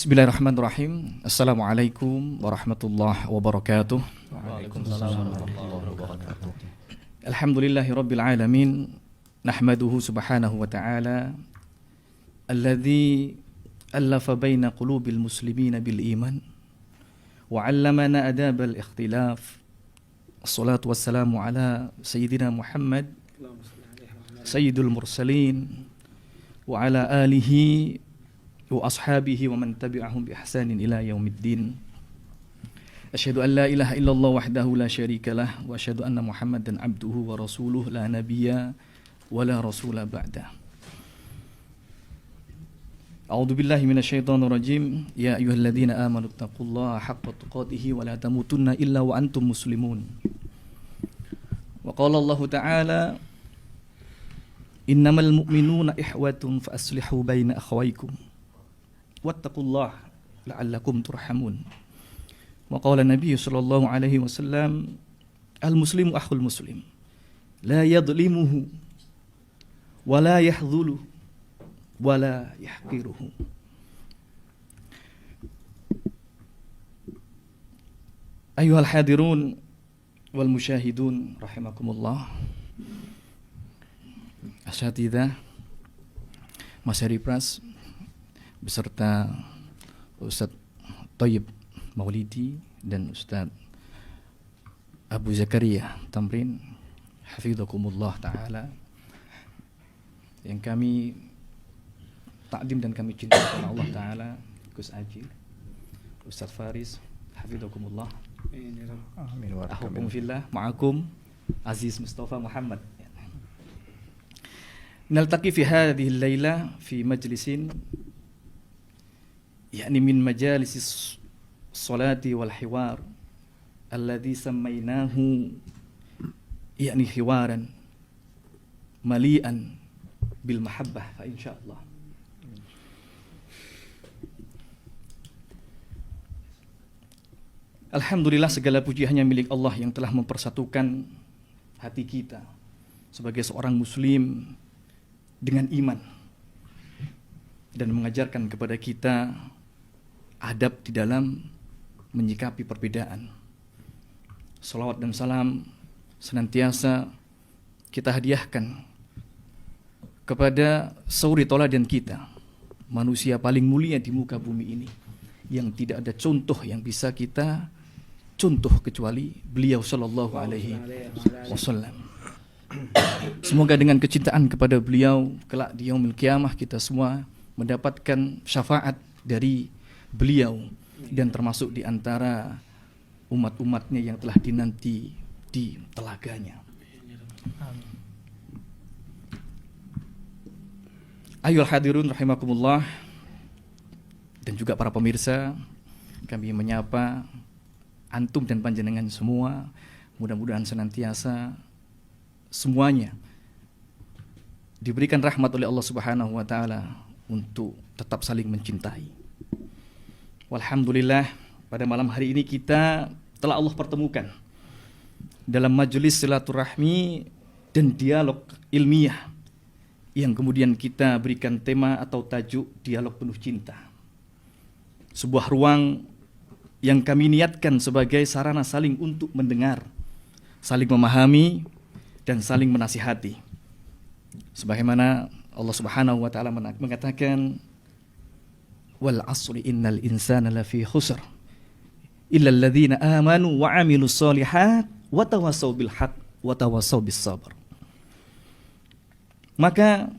Bismillahirrahmanirrahim. Assalamualaikum warahmatullahi wabarakatuh. Waalaikumsalam warahmatullahi wabarakatuh. Alhamdulillahi rabbil alamin. Nahmaduhu subhanahu wa ta'ala alladhi allafa baina qulubil muslimina bil iman wa 'allamana adabal ikhtilaf. Assalatu wassalamu ala sayyidina Muhammad sayyidul mursalin wa ala alihi wa ashabihi wa man tabi'ahum bi ihsanin ila yaumiddin. Asyhadu an la ilaha illallah wahdahu la syarikalah wa asyhadu anna Muhammadan abduhu wa rasuluh la nabiyya wa la rasula ba'da. A'udzu billahi minasyaitonir rajim. Ya ayyuhalladzina amanu taqullaha haqqa tuqatih wa la tamutunna illa wa antum muslimun. Wa qala Allah ta'ala innamal mu'minuna ikhwatun fa aslihu baina akhawaykum wattaqullah la'allakum turhamun. Wa qala Nabi sallallahu alaihi wasallam al-muslimu akhul muslim la yadhlimuhu wa la yahdhuluhu wa la yahqiruhu. Ayuhal hadirun wal musyahidun rahimakumullah. Asatidzah Mas Heri Pras beserta Ustadz Thayyib Maulidi dan Ustadz Abu Zakaria Tamrin hafidhakumullah ta'ala, yang kami takdim dan kami cintai kepada Allah ta'ala, Gus Aji, Ustadz Faris hafidhakumullah. Amin wa rahmatullah. Fillah ma'akum Aziz Mustafa Muhammad. Naltaqi fi hadhihi al-laila fi majlisin yakni min majalis salati wal hiwar alladhi sammaynahu yakni hiwaran mali'an bil mahabbah fa insyaallah. Alhamdulillah, segala puji hanya milik Allah yang telah mempersatukan hati kita sebagai seorang muslim dengan iman dan mengajarkan kepada kita adab di dalam menyikapi perbedaan. Salawat dan salam senantiasa kita hadiahkan kepada suri toladan kita, manusia paling mulia di muka bumi ini, yang tidak ada contoh yang bisa kita contoh kecuali beliau sallallahu alaihi wasallam. Semoga dengan kecintaan kepada beliau kelak di yaumil qiyamah kita semua mendapatkan syafaat dari beliau dan termasuk di antara umat-umatnya yang telah dinanti di telaganya. Ayyuhal hadirun rahimakumullah, dan juga para pemirsa, kami menyapa antum dan panjenengan semua. Mudah-mudahan senantiasa semuanya diberikan rahmat oleh Allah Subhanahu wa taala untuk tetap saling mencintai. Walhamdulillah, pada malam hari ini kita telah Allah pertemukan dalam majelis silaturahmi dan dialog ilmiah yang kemudian kita berikan tema atau tajuk dialog penuh cinta. Sebuah ruang yang kami niatkan sebagai sarana saling untuk mendengar, saling memahami dan saling menasihati. Sebagaimana Allah Subhanahu wa taala mengatakan wal asri innal insana lafi khusr illa alladhina amanu wa amilus solihat wa tawassaw bil haqq wa tawassaw bis sabr. Maka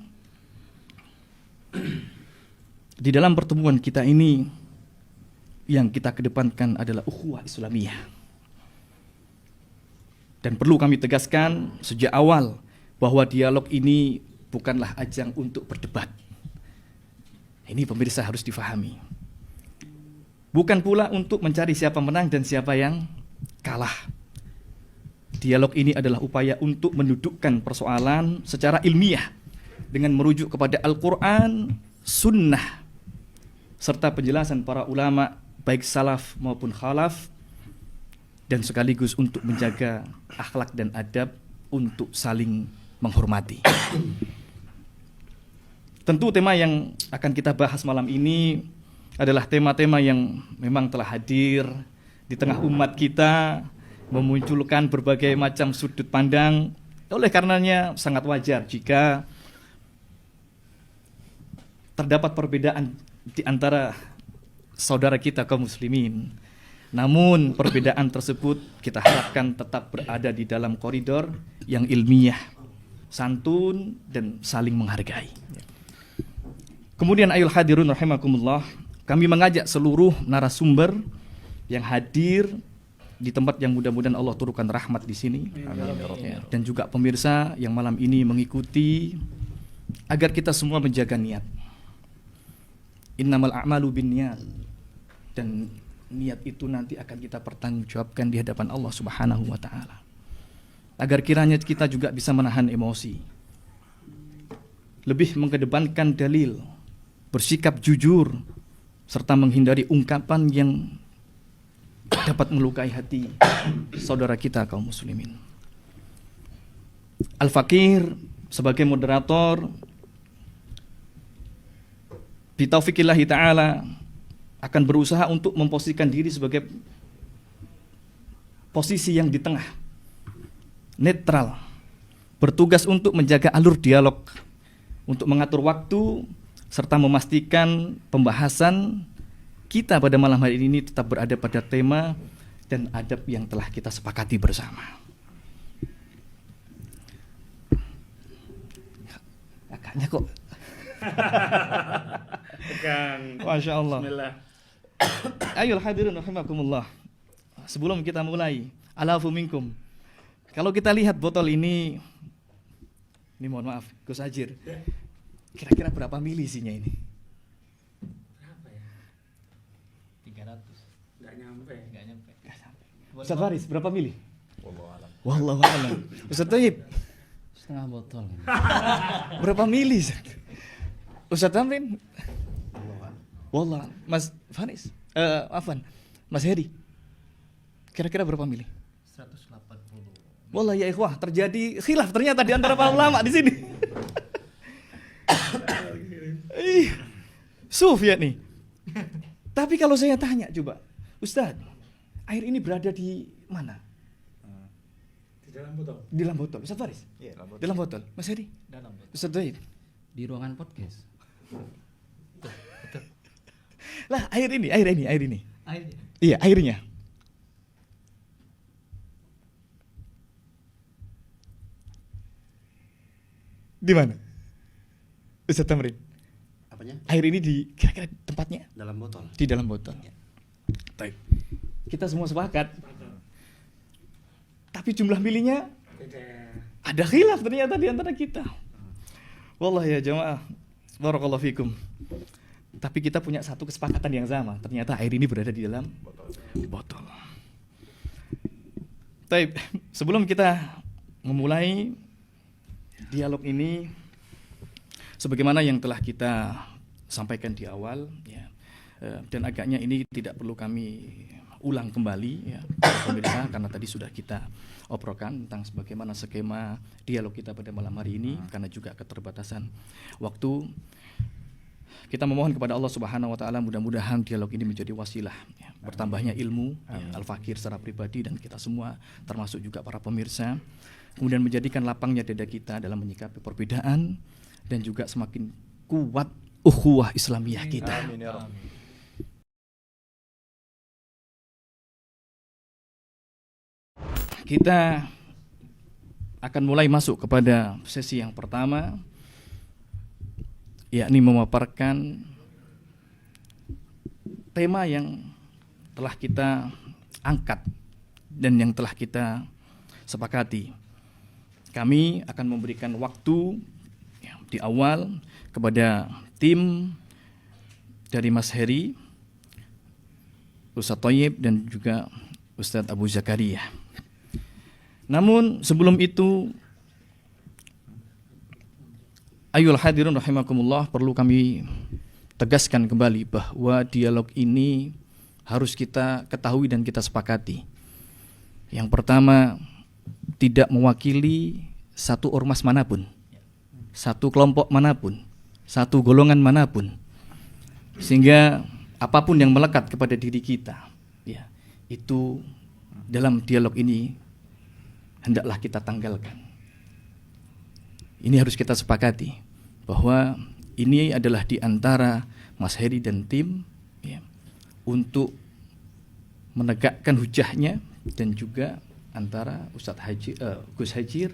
di dalam pertemuan kita ini yang kita kedepankan adalah ukhuwah Islamiyah. Dan perlu kami tegaskan sejak awal bahwa dialog ini bukanlah ajang untuk berdebat. Ini pemirsa harus difahami. Bukan pula untuk mencari siapa menang dan siapa yang kalah. Dialog ini adalah upaya untuk mendudukkan persoalan secara ilmiah dengan merujuk kepada Al-Quran, Sunnah, serta penjelasan para ulama baik salaf maupun khalaf, dan sekaligus untuk menjaga akhlak dan adab untuk saling menghormati. Tentu tema yang akan kita bahas malam ini adalah tema-tema yang memang telah hadir di tengah umat kita, memunculkan berbagai macam sudut pandang. Oleh karenanya sangat wajar jika terdapat perbedaan di antara saudara kita kaum muslimin. Namun perbedaan tersebut kita harapkan tetap berada di dalam koridor yang ilmiah, santun dan saling menghargai. Kemudian ayul hadirun rahimakumullah, kami mengajak seluruh narasumber yang hadir di tempat yang mudah-mudahan Allah turunkan rahmat di sini. Ya, dan juga pemirsa yang malam ini mengikuti, agar kita semua menjaga niat. Innamal a'malu binniyat, dan niat itu nanti akan kita pertanggungjawabkan di hadapan Allah Subhanahu wa taala. Agar kiranya kita juga bisa menahan emosi, lebih mengedepankan dalil, bersikap jujur, serta menghindari ungkapan yang dapat melukai hati saudara kita kaum muslimin. Al-Fakir sebagai moderator bitaufiqillahi ta'ala akan berusaha untuk memposisikan diri sebagai posisi yang di tengah, netral, bertugas untuk menjaga alur dialog, untuk mengatur waktu, serta memastikan pembahasan kita pada malam hari ini tetap berada pada tema dan adab yang telah kita sepakati bersama. Kakaknya kok Masya Allah. Bismillah. Ayol hadirin rahimakumullah. Sebelum kita mulai, alafu minkum. Kalau kita lihat botol ini mohon maaf, Gus Ajir. Kira-kira berapa mili isinya ini? Berapa ya? 300. Enggak nyampe. Ustaz Faris, berapa mili? Wallahualam. Wallahu a'lam. Ustaz Thayyib, Setengah botol. berapa mili? Ustaz Tamrin? Wallah, Mas Faris, Afwan, Mas Heri, kira-kira berapa mili? 180. Wallah ya ikhwah, terjadi khilaf ternyata di antara para ulama di sini. Suf ya nih. Tapi kalau saya tanya coba, Ustaz, air ini berada di mana? Di dalam botol. Di dalam botol. Ustaz Faris? Iya, dalam botol. Dalam botol. Mas Heri? Dalam botol. Ustaz Zaid? Di ruangan podcast. Lah, air ini. Airnya. Iya, airnya. Di mana? Ustaz Tamrin? Apanya? Air ini di kira-kira tempatnya Dalam botol. di dalam botol. Ya. Baik. Kita semua sepakat. Tapi jumlah milinya Beda. ada khilaf ternyata di antara kita. Wallah ya jamaah, barakallahu fikum. Tapi kita punya satu kesepakatan yang sama. Ternyata air ini berada di dalam botol. Baik, sebelum kita memulai dialog ini, sebagaimana yang telah kita sampaikan di awal, ya, dan agaknya ini tidak perlu kami ulang kembali, ya, pemirsa, karena tadi sudah kita obrolkan tentang sebagaimana skema dialog kita pada malam hari ini, karena juga keterbatasan waktu. Kita memohon kepada Allah Subhanahu wa taala mudah-mudahan dialog ini menjadi wasilah, ya, bertambahnya ilmu, ya, Al-Fakir secara pribadi dan kita semua termasuk juga para pemirsa, kemudian menjadikan lapangnya dada kita dalam menyikapi perbedaan dan juga semakin kuat ukhuwah Islamiyah kita. Amin ya Rabb. Kita akan mulai masuk kepada sesi yang pertama, yakni memaparkan tema yang telah kita angkat dan yang telah kita sepakati. Kami akan memberikan waktu, ya, di awal kepada tim dari Mas Heri, Ustaz Thayyib dan juga Ustaz Abu Zakaria. Namun sebelum itu, ayol hadirun rahimakumullah, perlu kami tegaskan kembali bahwa dialog ini harus kita ketahui dan kita sepakati. Yang pertama, tidak mewakili satu ormas manapun, satu kelompok manapun, satu golongan manapun. Sehingga apapun yang melekat kepada diri kita, ya, itu dalam dialog ini hendaklah kita tanggalkan. Ini harus kita sepakati bahwa ini adalah di antara Mas Heri dan tim, ya, untuk menegakkan hujahnya, dan juga antara Gus Hajir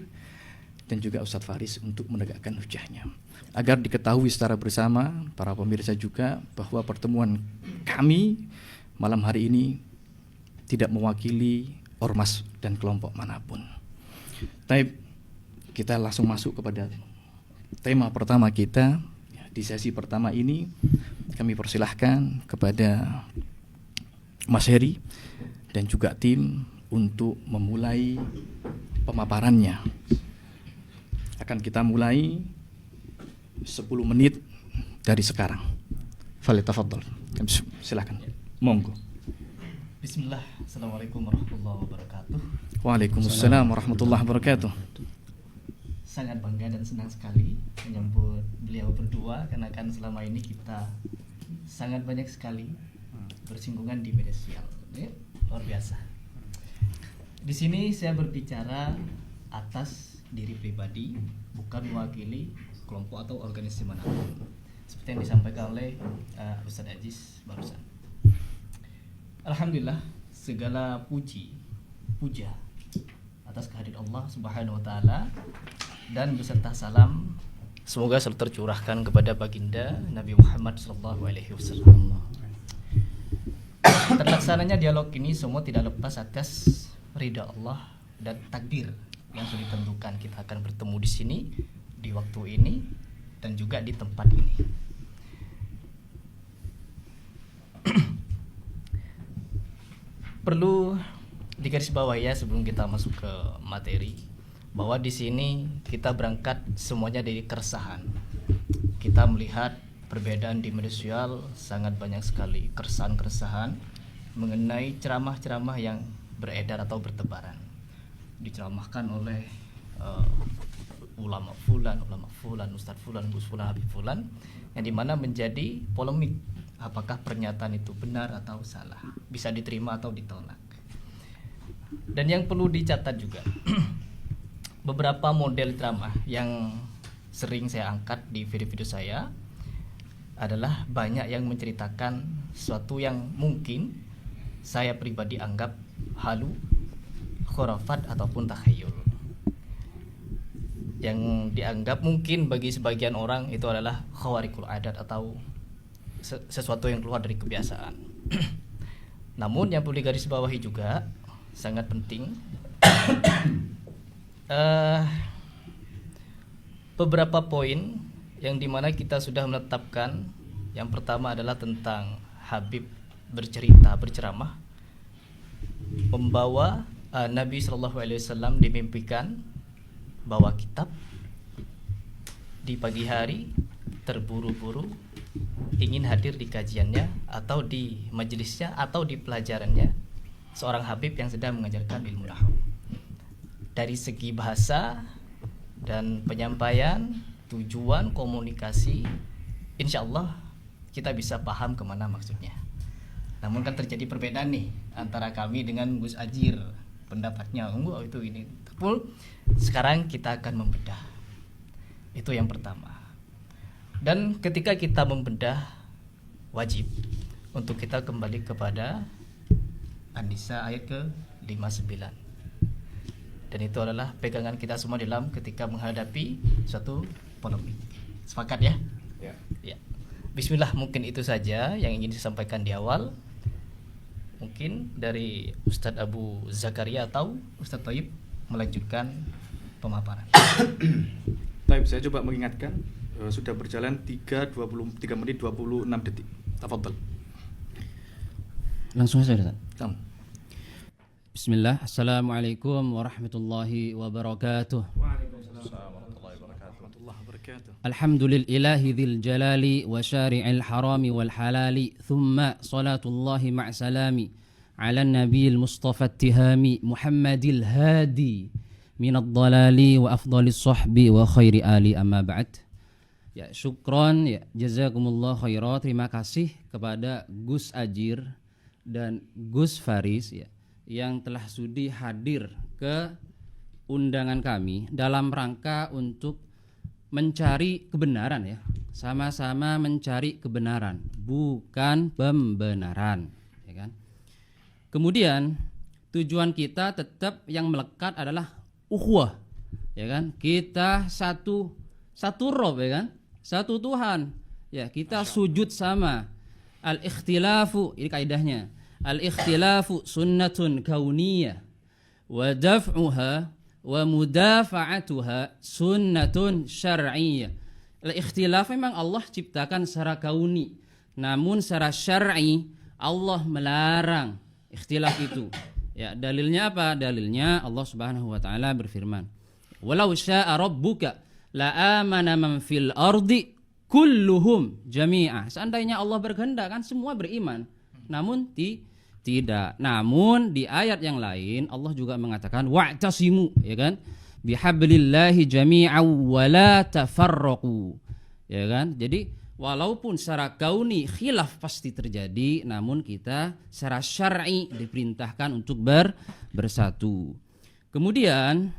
dan juga Ustadz Faris untuk menegakkan hujahnya, agar diketahui secara bersama para pemirsa juga bahwa pertemuan kami malam hari ini tidak mewakili ormas dan kelompok manapun. Tapi kita langsung masuk kepada tema pertama kita. Di sesi pertama ini kami persilahkan kepada Mas Heri dan juga tim untuk memulai pemaparannya. Akan kita mulai 10 menit dari sekarang. Falyatafaddal. Silakan. Monggo. Bismillah. Assalamualaikum warahmatullahi wabarakatuh. Waalaikumsalam warahmatullahi wabarakatuh. Sangat bangga dan senang sekali menyambut beliau berdua, karena kan selama ini kita sangat banyak sekali bersinggungan di media sosial. Ini luar biasa. Di sini saya berbicara atas diri pribadi, bukan mewakili kelompok atau organisasi manapun, seperti yang disampaikan oleh Ustadz Aziz barusan. Alhamdulillah, segala puja atas kehadiran Allah Subhanahu wa taala, dan beserta salam semoga selalu tercurahkan kepada baginda Nabi Muhammad SAW. Terlaksananya dialog ini semua tidak lepas atas ridha Allah dan takdir yang sudah ditentukan. Kita akan bertemu di sini, di waktu ini, dan juga di tempat ini. Perlu digarisbawahi ya sebelum kita masuk ke materi, bahwa di sini kita berangkat semuanya dari keresahan. Kita melihat perbedaan di media sosial sangat banyak sekali, keresahan-keresahan mengenai ceramah-ceramah yang beredar atau bertebaran. Diceramahkan oleh ulama fulan, ustadz fulan, gus fulan, habib fulan, yang dimana menjadi polemik apakah pernyataan itu benar atau salah, bisa diterima atau ditolak. Dan yang perlu dicatat juga, beberapa model ceramah yang sering saya angkat di video-video saya adalah banyak yang menceritakan sesuatu yang mungkin saya pribadi anggap halu, khurafat ataupun takhayul, yang dianggap mungkin bagi sebagian orang itu adalah khawarikul adat atau sesuatu yang keluar dari kebiasaan. Namun yang perlu digarisbawahi juga sangat penting, beberapa poin yang dimana kita sudah menetapkan. Yang pertama adalah tentang Habib berceramah, membawa Nabi SAW dimimpikan bawa kitab di pagi hari, terburu-buru ingin hadir di kajiannya atau di majelisnya atau di pelajarannya seorang Habib yang sedang mengajarkan ilmu nahwu. Dari segi bahasa dan penyampaian, tujuan komunikasi, insya Allah kita bisa paham kemana maksudnya. Namun kan terjadi perbedaan nih antara kami dengan Gus Ajir, pendapatnya itu ini. Sekarang kita akan membedah. Itu yang pertama. Dan ketika kita membedah, wajib untuk kita kembali kepada An-Nisa ayat ke-59. Dan itu adalah pegangan kita semua dalam ketika menghadapi suatu polemik. Sepakat ya? Ya. Bismillah, mungkin itu saja yang ingin disampaikan di awal. Mungkin dari Ustadz Abu Zakaria atau Ustadz Thayyib melanjutkan pemaparan. Baik, saya coba mengingatkan, sudah berjalan 3 menit 26 detik. Tafadhal. Langsung saja, Ustaz. Bismillah. Assalamualaikum warahmatullahi wabarakatuh. Waalaikumsalam warahmatullahi wabarakatuh. Alhamdulillahi dzil jalali wa syari'il harami wal halali, thumma salatullahi ma'a salami ala nabiyil mustafa attihami Muhammadil hadi minad dalali wa afdalis sahbi wa khairi ali amma ba'd. Ya, syukron ya, jazakumullah khairan. Terima kasih kepada Gus Ajir dan Gus Faris ya yang telah sudi hadir ke undangan kami dalam rangka untuk mencari kebenaran ya. Sama-sama mencari kebenaran, bukan pembenaran, ya kan? Kemudian tujuan kita tetap yang melekat adalah ukhuwah, ya kan? Kita satu rob, ya kan? Satu Tuhan. Ya, kita sujud sama. Al-ikhtilafu, ini kaidahnya. Al-ikhtilafu sunnatun kauniyah wa daf'uha wa mudafa'atuha sunnatun syar'iyyah. Al-ikhtilaf memang Allah ciptakan secara kauni, namun secara syar'i Allah melarang ikhtilaf itu. Ya, dalilnya apa? Dalilnya Allah Subhanahu wa taala berfirman, "Walau syaa rabbuka la amana man fil ardi kulluhum jami'ah." Seandainya Allah berkehendak kan semua beriman. Namun tidak. Namun di ayat yang lain Allah juga mengatakan wa'tasimu, ya kan? Bihablillahi jami'an wa la tafarraqu. Ya kan? Jadi walaupun secara kauni khilaf pasti terjadi, namun kita secara syar'i diperintahkan untuk bersatu. Kemudian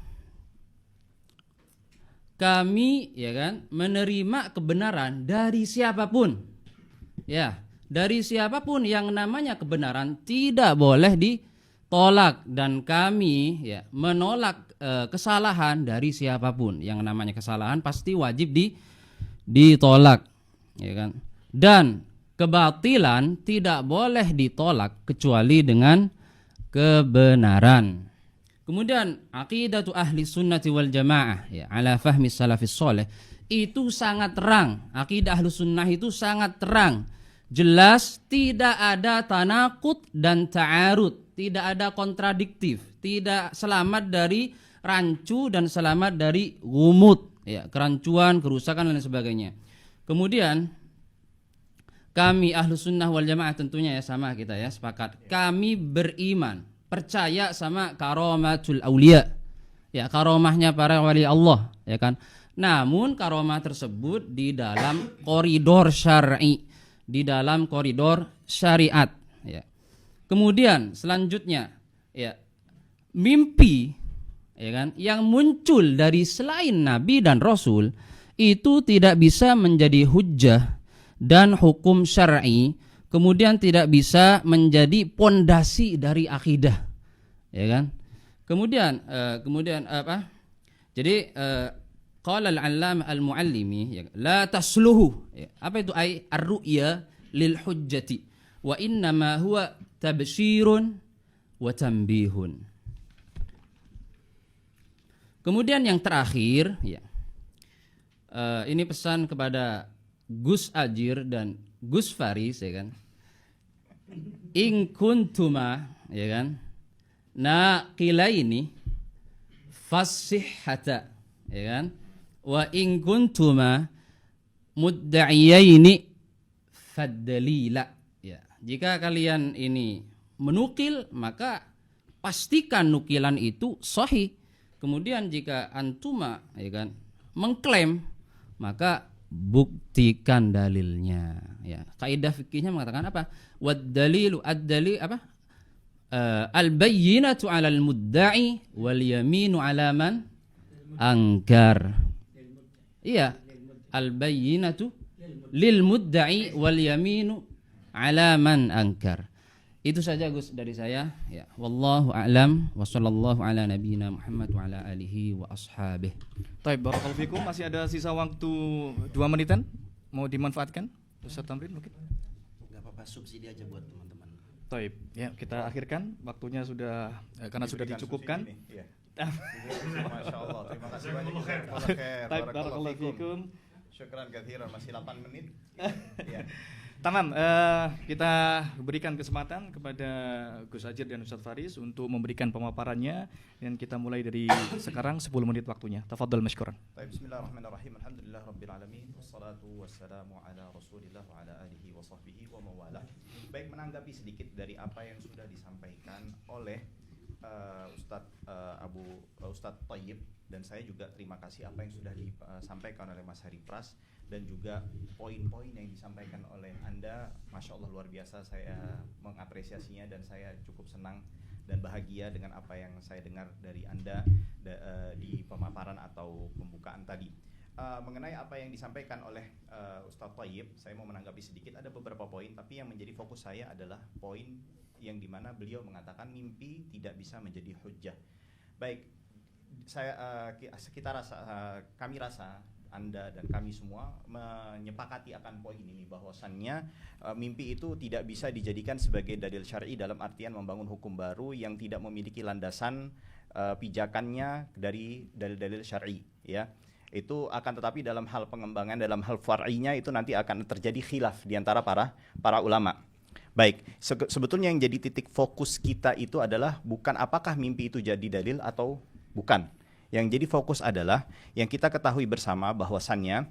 kami ya kan menerima kebenaran dari siapapun. Ya, dari siapapun yang namanya kebenaran tidak boleh ditolak, dan kami ya menolak kesalahan dari siapapun. Yang namanya kesalahan pasti wajib ditolak, ya kan? Dan kebatilan tidak boleh ditolak kecuali dengan kebenaran. Kemudian aqidatu ahli sunnati wal jamaah ya ala fahmi salafis soleh itu sangat terang. Aqidah ahli sunnah itu sangat terang, jelas, tidak ada tanakut dan ta'arud, tidak ada kontradiktif, tidak selamat dari rancu dan selamat dari gumut, ya, kerancuan, kerusakan dan sebagainya. Kemudian kami ahlu sunnah wal jamaah tentunya ya sama kita ya sepakat. Kami beriman, percaya sama karomatul aulia, ya karomahnya para wali Allah, ya kan. Namun karomah tersebut di dalam koridor syar'i, di dalam koridor syariat, ya. Kemudian selanjutnya ya mimpi, ya kan, yang muncul dari selain nabi dan rasul itu tidak bisa menjadi hujjah dan hukum syar'i, kemudian tidak bisa menjadi pondasi dari akidah, ya kan. Kemudian apa? Jadi qala al-allamah al-muallimi ya, la tasluhu, ya. Apa itu ar-ru'ya lil hujjati wa innama huwa tabsyirun wa tanbihun. Kemudian yang terakhir ya, ini pesan kepada Gus Ajir dan Gus Faris, ya kan. In kuntuma, ya kan, naqilaini fasihhata, ya kan, wa in kuntuma mudda'iyaini faddalila, ya. Jika kalian ini menukil maka pastikan nukilan itu sahih. Kemudian jika antuma, ya kan, mengklaim maka buktikan dalilnya, ya. Kaidah fikihnya mengatakan apa? Wad dalilu ad-dalil apa? Al-bayyinatu 'alal mudda'i wal yaminu 'ala man angkar. Iya, al-bayyinatu lil mudda'i wal yaminu 'ala man angkar. Itu saja Gus dari saya, ya. Wallahu a'lam wa sallallahu ala nabiyyina Muhammad wa ala alihi wa ashabihi. Baik, barakallahu fikum. Masih ada sisa waktu 2 menitan. Mau dimanfaatkan? Ustaz Tamrin mungkin? Enggak apa-apa, subsidi aja buat teman-teman. Baik, ya kita akhirkan. Waktunya sudah karena sudah dicukupkan. Iya. Masya Allah, terima kasih banyak. Baik, barakallahu fikum. Syukran katsiran, masih 8 menit. Iya. Tamam, kita berikan kesempatan kepada Gus Ajir dan Ustaz Faris untuk memberikan pemaparannya, dan kita mulai dari sekarang 10 menit waktunya. Tafadhol mashkuran. Baik, bismillahirrahmanirrahim. Alhamdulillah rabbil alamin. Wassalatu wassalamu ala Rasulillah wa ala alihi wa sahbihi wa mawalah. Baik, menanggapi sedikit dari apa yang sudah disampaikan oleh Ustadz Thayyib, dan saya juga terima kasih apa yang sudah disampaikan oleh Mas Heri Pras dan juga poin-poin yang disampaikan oleh Anda. Masya Allah, luar biasa, saya mengapresiasinya dan saya cukup senang dan bahagia dengan apa yang saya dengar dari Anda di pemaparan atau pembukaan tadi. Mengenai apa yang disampaikan oleh Ustadz Thayyib, saya mau menanggapi sedikit. Ada beberapa poin, tapi yang menjadi fokus saya adalah poin yang dimana beliau mengatakan mimpi tidak bisa menjadi hujjah. Baik, kami rasa Anda dan kami semua menyepakati akan poin ini, bahwasannya mimpi itu tidak bisa dijadikan sebagai dalil syar'i dalam artian membangun hukum baru yang tidak memiliki landasan pijakannya dari dalil-dalil syar'i, ya. Itu akan tetapi dalam hal pengembangan, dalam hal far'inya itu nanti akan terjadi khilaf di antara para ulama. Baik, sebetulnya yang jadi titik fokus kita itu adalah bukan apakah mimpi itu jadi dalil atau bukan. Yang jadi fokus adalah yang kita ketahui bersama bahwasannya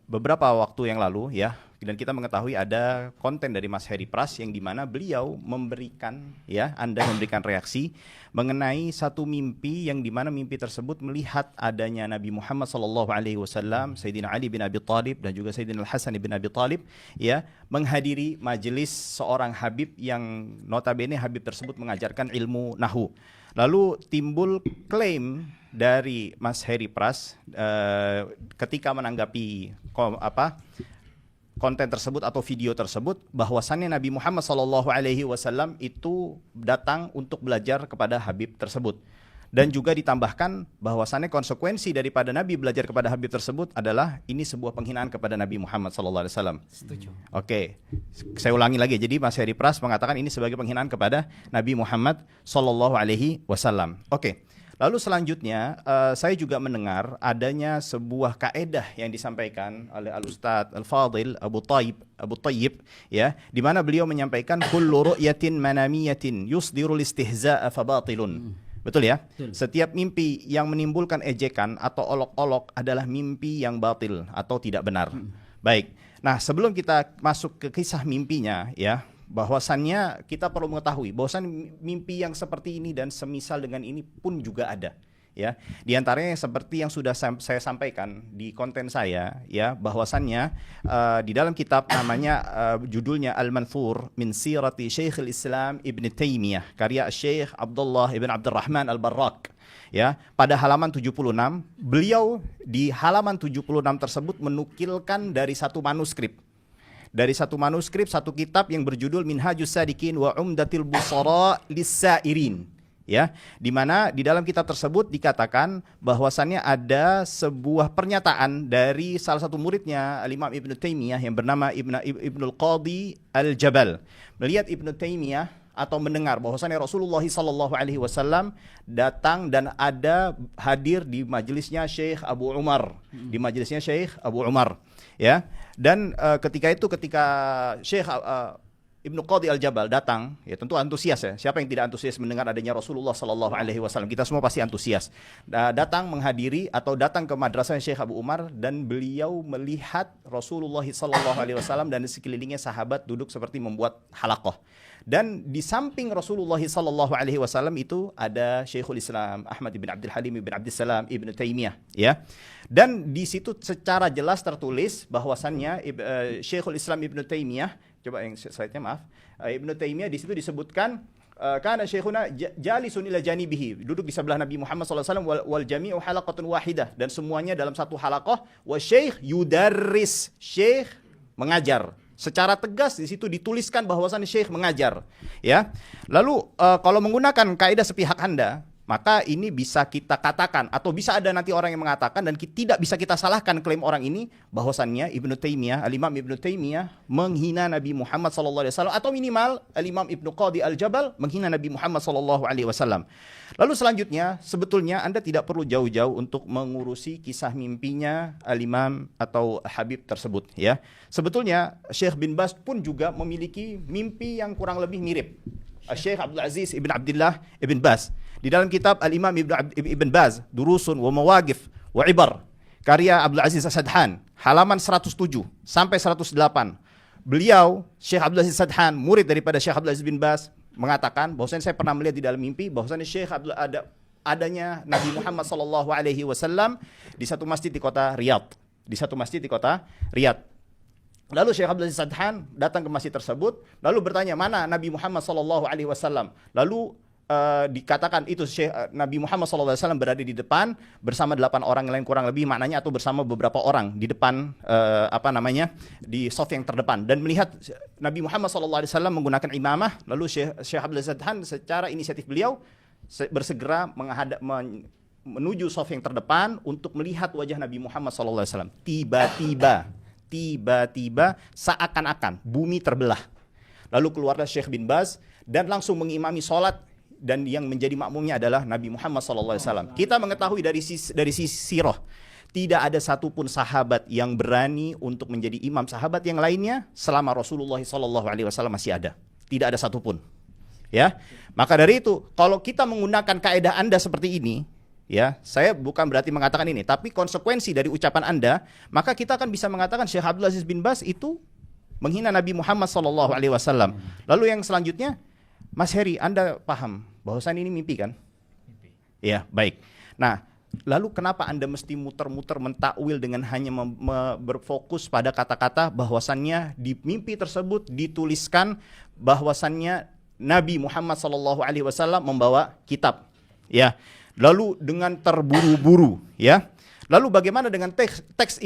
beberapa waktu yang lalu, ya, dan kita mengetahui ada konten dari Mas Heri Pras yang dimana beliau memberikan, ya, Anda memberikan reaksi mengenai satu mimpi yang dimana mimpi tersebut melihat adanya Nabi Muhammad SAW, Sayyidina Ali bin Abi Thalib dan juga Sayyidina Al-Hasan bin Abi Thalib, ya, menghadiri majelis seorang Habib yang notabene Habib tersebut mengajarkan ilmu Nahwu. Lalu timbul klaim dari Mas Heri Pras ketika menanggapi konten tersebut atau video tersebut, bahwasannya Nabi Muhammad SAW itu datang untuk belajar kepada Habib tersebut. Dan juga ditambahkan bahwasannya konsekuensi daripada Nabi belajar kepada Habib tersebut adalah ini sebuah penghinaan kepada Nabi Muhammad SAW. Setuju. Oke, saya ulangi lagi. Jadi Mas Heri Pras mengatakan ini sebagai penghinaan kepada Nabi Muhammad SAW. Oke. Lalu selanjutnya saya juga mendengar adanya sebuah kaedah yang disampaikan oleh Al-Ustadz Al-Fadil Abu Thayyib, ya, di mana beliau menyampaikan kullu ru'yatin manamiyatin yusdirul istihza'a fabatilun. Betul ya? Betul. Setiap mimpi yang menimbulkan ejekan atau olok-olok adalah mimpi yang batil atau tidak benar. Baik. Nah, sebelum kita masuk ke kisah mimpinya, ya, bahwasannya kita perlu mengetahui bahwasan mimpi yang seperti ini dan semisal dengan ini pun juga ada, ya. Di antaranya seperti yang sudah saya sampaikan di konten saya, ya, bahwasannya di dalam kitab namanya judulnya Al-Manthur min Sirati Syekhul Islam Ibn Taimiyah, karya Syekh Abdullah Ibn Abdurrahman Al-Barrak, ya, pada halaman 76, beliau di halaman 76 tersebut menukilkan dari satu manuskrip, satu kitab yang berjudul Minhajus Sadikin wa Umdatil Busara Lis-Sairin, ya, di mana di dalam kitab tersebut dikatakan bahwasannya ada sebuah pernyataan dari salah satu muridnya Al-Imam Ibn Taimiyah yang bernama Ibnul Qadi Al-Jabal. Melihat Ibn Taimiyah atau mendengar bahwasannya Rasulullah SAW datang dan ada hadir di majelisnya Syekh Abu Umar, ya. Dan ketika Syekh Ibnu Qadi Al-Jabal datang, ya tentu antusias, ya. Siapa yang tidak antusias mendengar adanya Rasulullah SAW? Kita semua pasti antusias. Datang menghadiri atau datang ke madrasah Syekh Abu Umar, dan beliau melihat Rasulullah SAW dan di sekelilingnya sahabat duduk seperti membuat halaqah. Dan di samping Rasulullah SAW itu ada Syekhul Islam Ahmad bin Abdul Halim bin Abdul Salam Ibn Taimiyah, ya. Dan di situ secara jelas tertulis bahwasannya Syekhul Islam Ibn Taimiyah, coba yang slide-nya maaf, Ibn Taimiyah di situ disebutkan kana syekhuna jalisun ila janibihi, duduk di sebelah Nabi Muhammad SAW, wal jami'u halaqatun wahidah, dan semuanya dalam satu halaqah, wa syekh yudarris, syekh mengajar. Secara tegas di situ dituliskan bahwasan syekh mengajar, ya. Lalu kalau menggunakan kaidah sepihak Anda, maka ini bisa kita katakan atau bisa ada nanti orang yang mengatakan dan tidak bisa kita salahkan klaim orang ini bahwasannya Ibnu Taimiyah, Al-Imam Ibnu Taimiyah menghina Nabi Muhammad SAW, atau minimal Al-Imam Ibnu Qadi Al-Jabal menghina Nabi Muhammad SAW. Lalu selanjutnya sebetulnya Anda tidak perlu jauh-jauh untuk mengurusi kisah mimpinya Al-Imam atau Habib tersebut, ya. Sebetulnya Syekh bin Baz pun juga memiliki mimpi yang kurang lebih mirip. Syekh Abdul Aziz Ibn Abdullah Ibn Baz di dalam kitab Al-Imam Ibn Baz Durusun wa Mawaqif wa Ibar, karya Abdul Aziz As-Sadhan, halaman 107 sampai 108. Beliau, Syekh Abdul Aziz As-Sadhan, murid daripada Syekh Abdul Aziz bin Baz, mengatakan bahwasanya saya pernah melihat di dalam mimpi bahwasanya Syekh adanya Nabi Muhammad SAW di satu masjid di kota Riyadh. Lalu Syekh Abdul Aziz Adhan datang ke masjid tersebut, lalu bertanya, mana Nabi Muhammad SAW? Lalu dikatakan itu Nabi Muhammad SAW berada di depan bersama 8 orang lain kurang lebih maknanya, atau bersama beberapa orang di depan di saf yang terdepan, dan melihat Nabi Muhammad SAW menggunakan imamah. Lalu Syekh Abdul Aziz Adhan secara inisiatif beliau bersegera menuju saf yang terdepan untuk melihat wajah Nabi Muhammad SAW. Tiba-tiba seakan-akan bumi terbelah. Lalu keluarlah Syekh bin Baz dan langsung mengimami sholat, dan yang menjadi makmumnya adalah Nabi Muhammad SAW. Kita mengetahui dari sisi sirah, tidak ada satupun sahabat yang berani untuk menjadi imam sahabat yang lainnya selama Rasulullah SAW masih ada. Tidak ada satupun. Ya, maka dari itu, kalau kita menggunakan kaidah Anda seperti ini, ya, saya bukan berarti mengatakan ini, tapi konsekuensi dari ucapan Anda, maka kita akan bisa mengatakan Syekh Abdul Aziz bin Baz itu menghina Nabi Muhammad SAW. Lalu yang selanjutnya, Mas Heri, Anda paham bahwasan ini mimpi kan? Mimpi. Ya, baik. Nah, lalu kenapa Anda mesti muter-muter mentakwil dengan hanya berfokus pada kata-kata bahwasannya di mimpi tersebut dituliskan bahwasannya Nabi Muhammad SAW membawa kitab, ya. Lalu dengan terburu-buru, ya. Lalu bagaimana dengan teks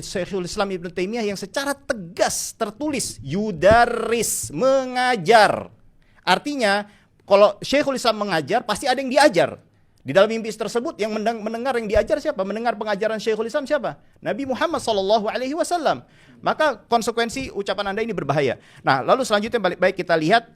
Syekhul Islam Ibnu Taimiyah yang secara tegas tertulis yudaris, mengajar. Artinya kalau Syekhul Islam mengajar pasti ada yang diajar. Di dalam mimpi tersebut yang mendengar yang diajar siapa? Mendengar pengajaran Syekhul Islam siapa? Nabi Muhammad SAW. Maka konsekuensi ucapan Anda ini berbahaya. Nah, lalu selanjutnya baik kita lihat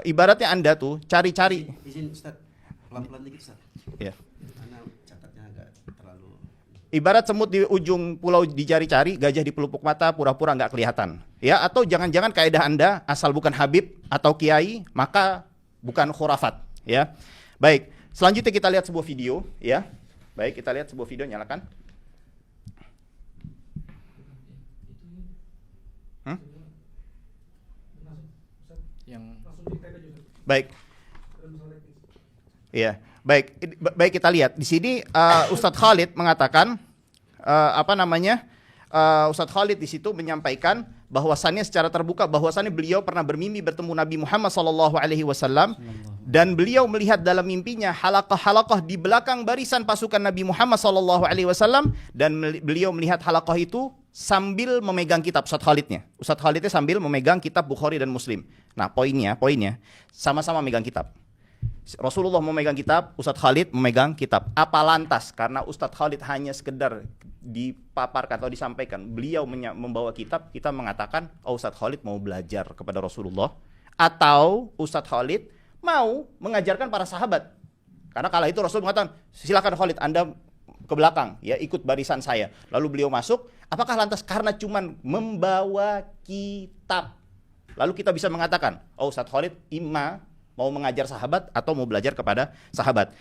ibaratnya Anda tuh cari-cari. Izin Ustaz, pelan-pelan dikit Ustaz. Ya. Karena catatnya agak terlalu. Ibarat semut di ujung pulau dicari-cari, gajah di pelupuk mata pura-pura nggak kelihatan. Ya, atau jangan-jangan kaidah Anda asal bukan Habib atau Kiai, maka bukan khurafat. Ya, baik. Selanjutnya kita lihat sebuah video. Ya, baik, kita lihat sebuah video, nyalakan. Baik. Iya, baik kita lihat di sini Ustadz Khalid mengatakan Ustadz Khalid di situ menyampaikan bahwasannya secara terbuka bahwasannya beliau pernah bermimpi bertemu Nabi Muhammad SAW dan beliau melihat dalam mimpinya halaqah-halaqah di belakang barisan pasukan Nabi Muhammad SAW dan beliau melihat halaqah itu sambil memegang kitab. Ustadz Khalidnya sambil memegang kitab Bukhari dan Muslim. Nah, poinnya sama-sama megang kitab. Rasulullah memegang kitab, Ustadz Khalid memegang kitab. Apa lantas? Karena Ustadz Khalid hanya sekedar dipaparkan atau disampaikan, beliau membawa kitab, kita mengatakan, oh Ustadz Khalid mau belajar kepada Rasulullah, atau Ustadz Khalid mau mengajarkan para sahabat. Karena kala itu Rasul mengatakan, silakan Khalid, Anda ke belakang, ya ikut barisan saya. Lalu beliau masuk, apakah lantas karena cuman membawa kitab? Lalu kita bisa mengatakan, oh Ustadz Khalid imma mau mengajar sahabat atau mau belajar kepada sahabat.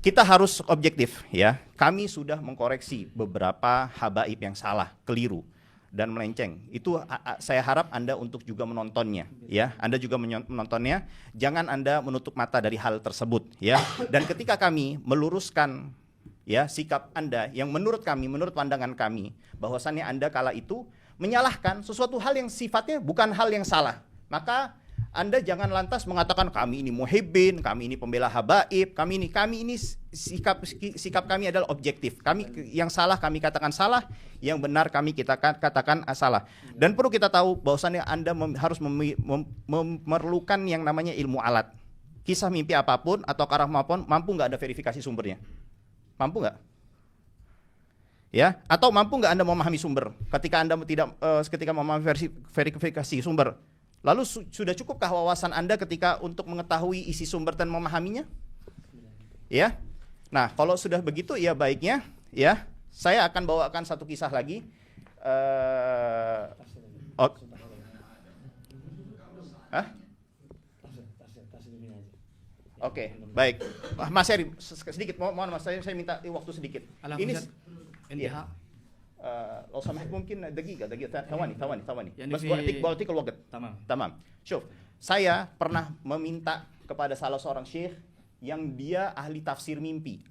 Kita harus objektif, ya. Kami sudah mengkoreksi beberapa habaib yang salah, keliru dan melenceng. Itu saya harap Anda untuk juga menontonnya, ya. Anda juga menontonnya. Jangan Anda menutup mata dari hal tersebut, ya. Dan ketika kami meluruskan, ya, sikap Anda yang menurut pandangan kami, bahwasannya Anda kala itu menyalahkan sesuatu hal yang sifatnya bukan hal yang salah, maka Anda jangan lantas mengatakan kami ini muhibbin, kami ini pembela habaib, kami ini sikap kami adalah objektif. Kami yang salah kami katakan salah, yang benar kami kita katakan salah. Dan perlu kita tahu bahwasannya Anda harus memerlukan yang namanya ilmu alat. Kisah mimpi apapun atau karamah apapun, mampu nggak ada verifikasi sumbernya? Mampu nggak? Ya, atau mampu nggak Anda memahami sumber? Ketika Anda ketika memahami verifikasi sumber, lalu sudah cukupkah wawasan Anda ketika untuk mengetahui isi sumber dan memahaminya? Ya. Nah, kalau sudah begitu ya baiknya, ya, saya akan bawakan satu kisah lagi. Oke, baik. Mas Heri, sedikit mohon Mas, saya minta waktu sedikit. Ini NDH. لو سمحت ممكن دقيقة ثواني يعني بس في- بعطيك الوقت. Tamam. Syuf, saya pernah meminta kepada salah seorang syekh yang dia ahli tafsir mimpi.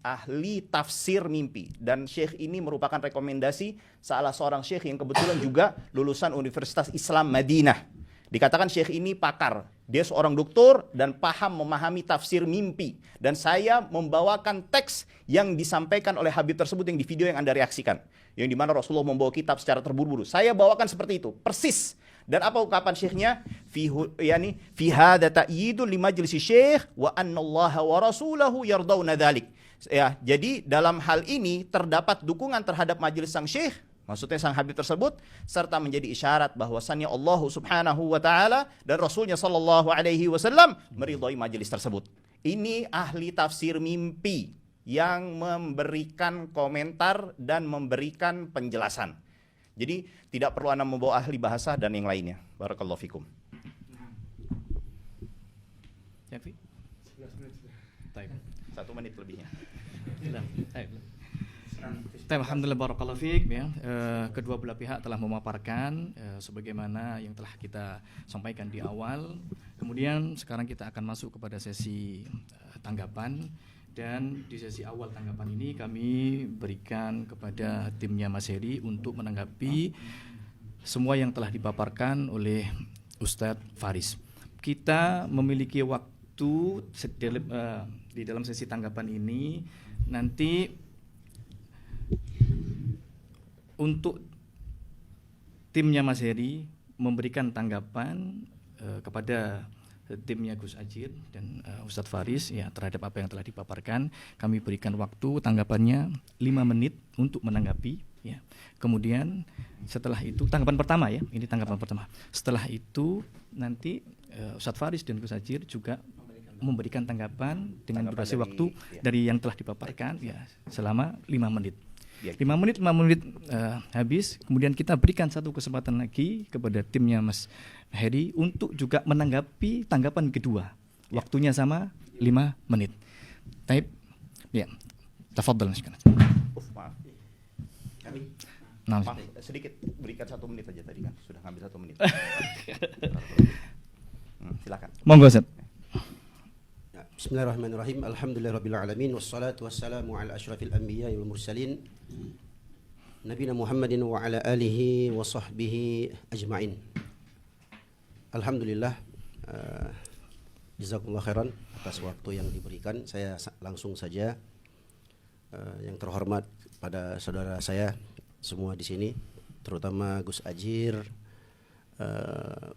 Dan syekh ini merupakan rekomendasi salah seorang syekh yang kebetulan juga lulusan Universitas Islam Madinah. Dikatakan syekh ini pakar. Dia seorang doktor dan memahami tafsir mimpi. Dan saya membawakan teks yang disampaikan oleh Habib tersebut yang di video yang Anda reaksikan. Yang dimana Rasulullah membawa kitab secara terburu-buru. Saya bawakan seperti itu, persis. Dan apa ungkapan syekhnya? Fi hadza ta'yidun li majlisi syekh wa anna Allah wa rasulahu yardawna dzalik. Ya, jadi dalam hal ini terdapat dukungan terhadap majelis sang syekh, maksudnya sang Habib tersebut, serta menjadi isyarat bahwasannya Allah Subhanahu wa taala dan Rasulnya sallallahu alaihi wasallam meridhai majelis tersebut. Ini ahli tafsir mimpi yang memberikan komentar dan memberikan penjelasan. Jadi tidak perlu Anda membawa ahli bahasa dan yang lainnya. Barakallahu fikum. Yakfi? Baik. 1 menit lebihnya. Alhamdulillah barakallahu fiik ya. Kedua belah pihak telah memaparkan sebagaimana yang telah kita sampaikan di awal. Kemudian sekarang kita akan masuk kepada sesi tanggapan. Dan di sesi awal tanggapan ini kami berikan kepada timnya Mas Heri untuk menanggapi semua yang telah dipaparkan oleh Ustadz Faris. Kita memiliki waktu di dalam sesi tanggapan ini nanti untuk timnya Mas Heri memberikan tanggapan kepada timnya Gus Ajir dan Ustadz Faris ya terhadap apa yang telah dipaparkan. Kami berikan waktu tanggapannya 5 menit untuk menanggapi ya. Kemudian setelah itu tanggapan pertama ya, ini tanggapan pertama. Setelah itu nanti Ustadz Faris dan Gus Ajir juga memberikan tanggapan dengan durasi waktu dari yang telah dipaparkan ya selama 5 menit. 5 menit habis, kemudian kita berikan satu kesempatan lagi kepada timnya Mas Heri untuk juga menanggapi tanggapan kedua. Waktunya sama 5 menit. Taib. Ya. Tafadhal Mas. Maaf. Nah, Maaf, sedikit berikan 1 menit aja tadi kan. Sudah ngambil 1 menit. Silakan. monggo Ustaz. Bismillahirrahmanirrahim. Alhamdulillahirabbil alamin wassalatu wassalamu ala asyrafil anbiya'i wal mursalin nabiyina Muhammadin wa ala alihi wa sahbihi ajma'in. Alhamdulillah, jazakumullah khairan atas waktu yang diberikan. Saya langsung saja yang terhormat pada saudara saya semua di sini, terutama Gus Ajir,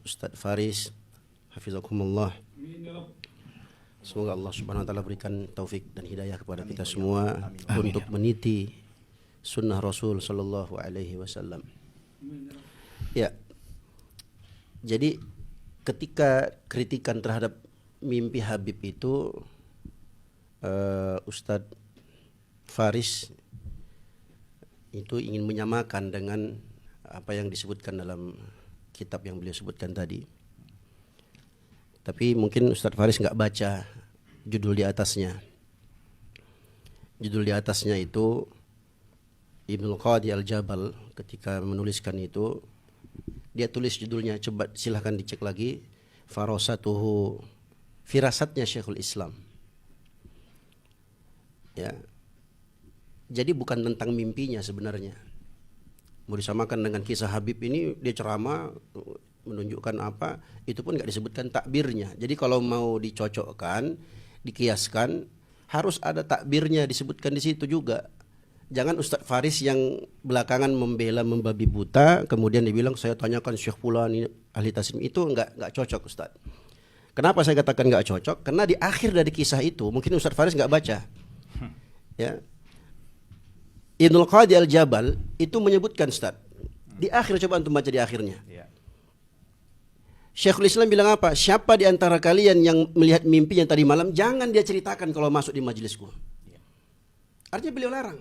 Ustadz Faris, hafizakumullah. Semoga Allah Subhanahu wa taala berikan taufik dan hidayah kepada kita semua untuk meniti sunnah Rasul sallallahu alaihi wasallam. Ya. Jadi ketika kritikan terhadap mimpi Habib itu Ustadz Faris itu ingin menyamakan dengan apa yang disebutkan dalam kitab yang beliau sebutkan tadi. Tapi mungkin Ustadz Faris nggak baca judul di atasnya. Judul di atasnya itu Ibnul Qadi Al-Jabal ketika menuliskan itu dia tulis judulnya, coba silahkan dicek lagi, Farasatuhu, firasatnya Syekhul Islam. Ya. Jadi bukan tentang mimpinya sebenarnya. Mau disamakan dengan kisah Habib ini, dia ceramah menunjukkan apa, itu pun nggak disebutkan takbirnya. Jadi kalau mau dicocokkan, dikiaskan, harus ada takbirnya disebutkan di situ juga. Jangan Ustadz Faris yang belakangan membela membabi buta, kemudian dibilang saya tanyakan Syekh Fulan ini ahli taslim, itu nggak cocok Ustadz. Kenapa saya katakan nggak cocok? Karena di akhir dari kisah itu mungkin Ustadz Faris nggak baca. Ya. Ibnul Qadi Al-Jabal itu menyebutkan Ustadz. Di akhir, coba antum baca di akhirnya. Syekhul Islam bilang apa? Siapa di antara kalian yang melihat mimpi yang tadi malam, jangan dia ceritakan kalau masuk di majelisku. Artinya beliau larang.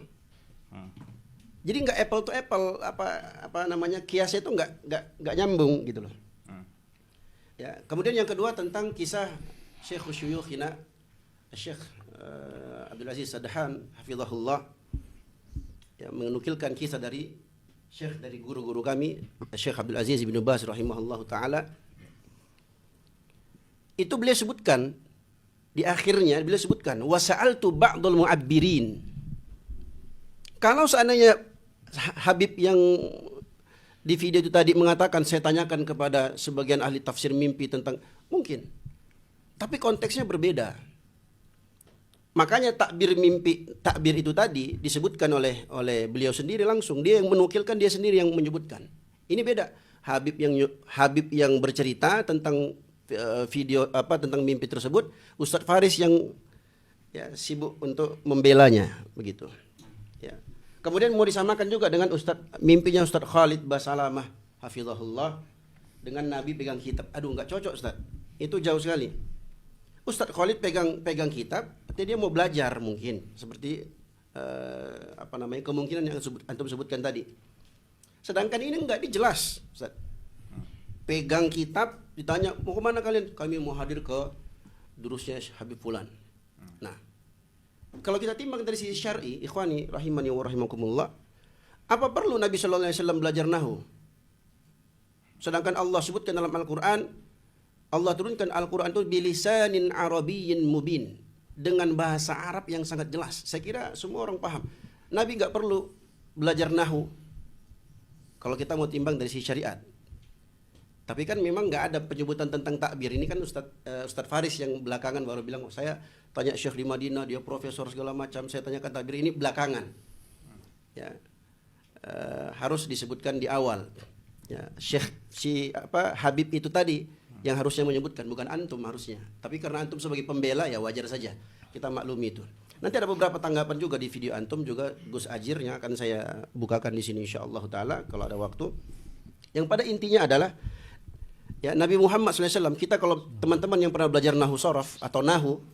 Jadi nggak apple to apple, apa namanya, kiasnya itu nggak nyambung gitu loh. Ya, kemudian yang kedua tentang kisah Syekh Syuyukhina Syekh Abdul Aziz Sadhan hafizahullah, ya, menukilkan kisah dari Syekh dari guru-guru kami, Syekh Abdul Aziz bin Baz rahimahullahu taala, itu beliau sebutkan di akhirnya, beliau sebutkan wasa'altu ba'dul mu'abbirin. Kalau seandainya Habib yang di video itu tadi mengatakan, saya tanyakan kepada sebagian ahli tafsir mimpi tentang, mungkin, tapi konteksnya berbeda. Makanya takbir itu tadi disebutkan oleh beliau sendiri langsung, dia yang menukilkan, dia sendiri yang menyebutkan. Ini beda. Habib yang bercerita tentang video tentang mimpi tersebut, Ustadz Faris yang ya sibuk untuk membelanya begitu. Ya. Kemudian mau disamakan juga dengan mimpinya Ustadz Khalid Basalamah hafizahullah dengan Nabi pegang kitab. Aduh, nggak cocok Ustadz. Itu jauh sekali. Ustadz Khalid pegang kitab, artinya dia mau belajar mungkin seperti kemungkinan yang antum sebutkan tadi. Sedangkan ini enggak dijelas, Ustadz. Pegang kitab, ditanya mau kemana kalian? Kami mau hadir ke durusnya Habib Fulan. Nah, kalau kita timbang dari sisi syar'i, ikhwani rahimani wa rahimakumullah, apa perlu Nabi sallallahu alaihi wasallam belajar nahwu? Sedangkan Allah sebutkan dalam Al-Qur'an, Allah turunkan Al-Quran itu bilisanin arabiyyin mubin, dengan bahasa Arab yang sangat jelas. Saya kira semua orang paham. Nabi nggak perlu belajar nahwu kalau kita mau timbang dari sisi syariat. Tapi kan memang nggak ada penyebutan tentang takbir. Ini kan Ustadz Faris yang belakangan baru bilang, saya tanya Syekh di Madinah, dia profesor segala macam, saya tanyakan takbir, ini belakangan. Ya, harus disebutkan di awal. Ya, Habib itu tadi yang harusnya menyebutkan, bukan antum harusnya. Tapi karena antum sebagai pembela ya wajar saja, kita maklumi itu. Nanti ada beberapa tanggapan juga di video antum juga Gus Ajir yang akan saya bukakan di sini insyaallah taala kalau ada waktu. Yang pada intinya adalah ya Nabi Muhammad SAW, kita kalau teman-teman yang pernah belajar nahwu sorof atau nahwu,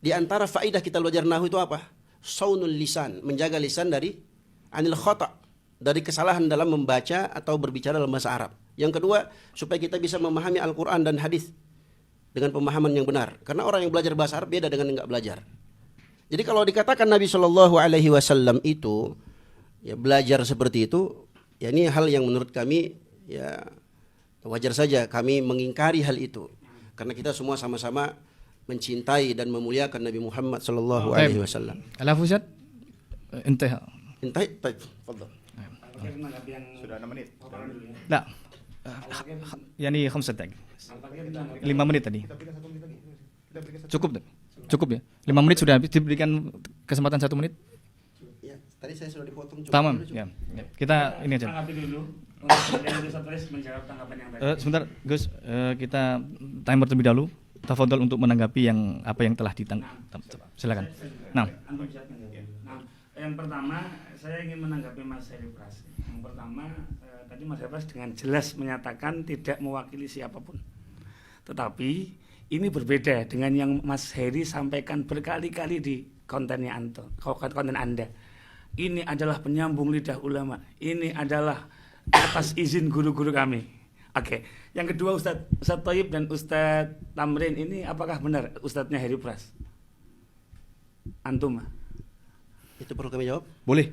di antara faedah kita belajar nahwu itu apa? Saunul lisan, menjaga lisan dari anil khata', dari kesalahan dalam membaca atau berbicara dalam bahasa Arab. Yang kedua, supaya kita bisa memahami Al-Quran dan hadis dengan pemahaman yang benar. Karena orang yang belajar bahasa Arab beda dengan yang nggak belajar. Jadi kalau dikatakan Nabi Shallallahu Alaihi Wasallam itu ya belajar seperti itu, ya ini hal yang menurut kami ya wajar saja kami mengingkari hal itu. Karena kita semua sama-sama mencintai dan memuliakan Nabi Muhammad Shallallahu Alaihi Wasallam. Al-Hafizat, intah. Fadhal. Sudah 6 menit. Nah, yani 5 دقائق. 5 menit tadi. Cukup ya. 5 menit sudah habis, diberikan kesempatan 1 menit. Ya, tadi saya sudah dipotong. Tamam, ya. Kita ini aja. Tanggapi dulu. Untuk menjawab tanggapan yang tadi. Sebentar, Gus, kita timer terlebih dahulu. Tafadhol untuk menanggapi apa yang telah silakan. Nah, yang pertama saya ingin menanggapi Mas Heri Pras. Yang pertama tadi Mas Heri Pras dengan jelas menyatakan tidak mewakili siapapun. Tetapi ini berbeda dengan yang Mas Heri sampaikan berkali-kali di konten Anda. Ini adalah penyambung lidah ulama. Ini adalah atas izin guru-guru kami. Oke. Yang kedua Ustadz Thayyib dan Ustadz Tamrin ini apakah benar Ustadznya Heri Pras? Antum? Itu perlu kami jawab? boleh.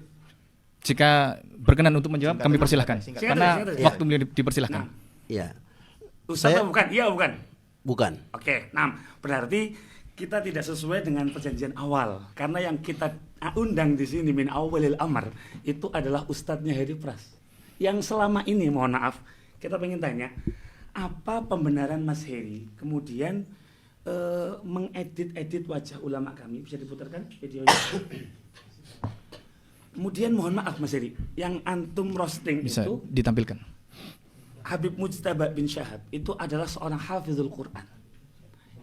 Jika berkenan untuk menjawab, kami persilahkan. Karena Singkat. waktu beliau dipersilahkan. Iya. Ustadz bukan? Iya bukan? Bukan. Oke, nah berarti kita tidak sesuai dengan perjanjian awal. Karena yang kita undang di sini min awalil amr itu adalah Ustadznya Heri Pras. Yang selama ini, mohon maaf, kita pengen tanya, apa pembenaran Mas Heri kemudian mengedit wajah ulama kami? Bisa diputarkan videonya? Kemudian mohon maaf Mas Heri, yang antum roasting Bisa itu ditampilkan. Habib Mujtaba bin Syahab itu adalah seorang hafizul Quran.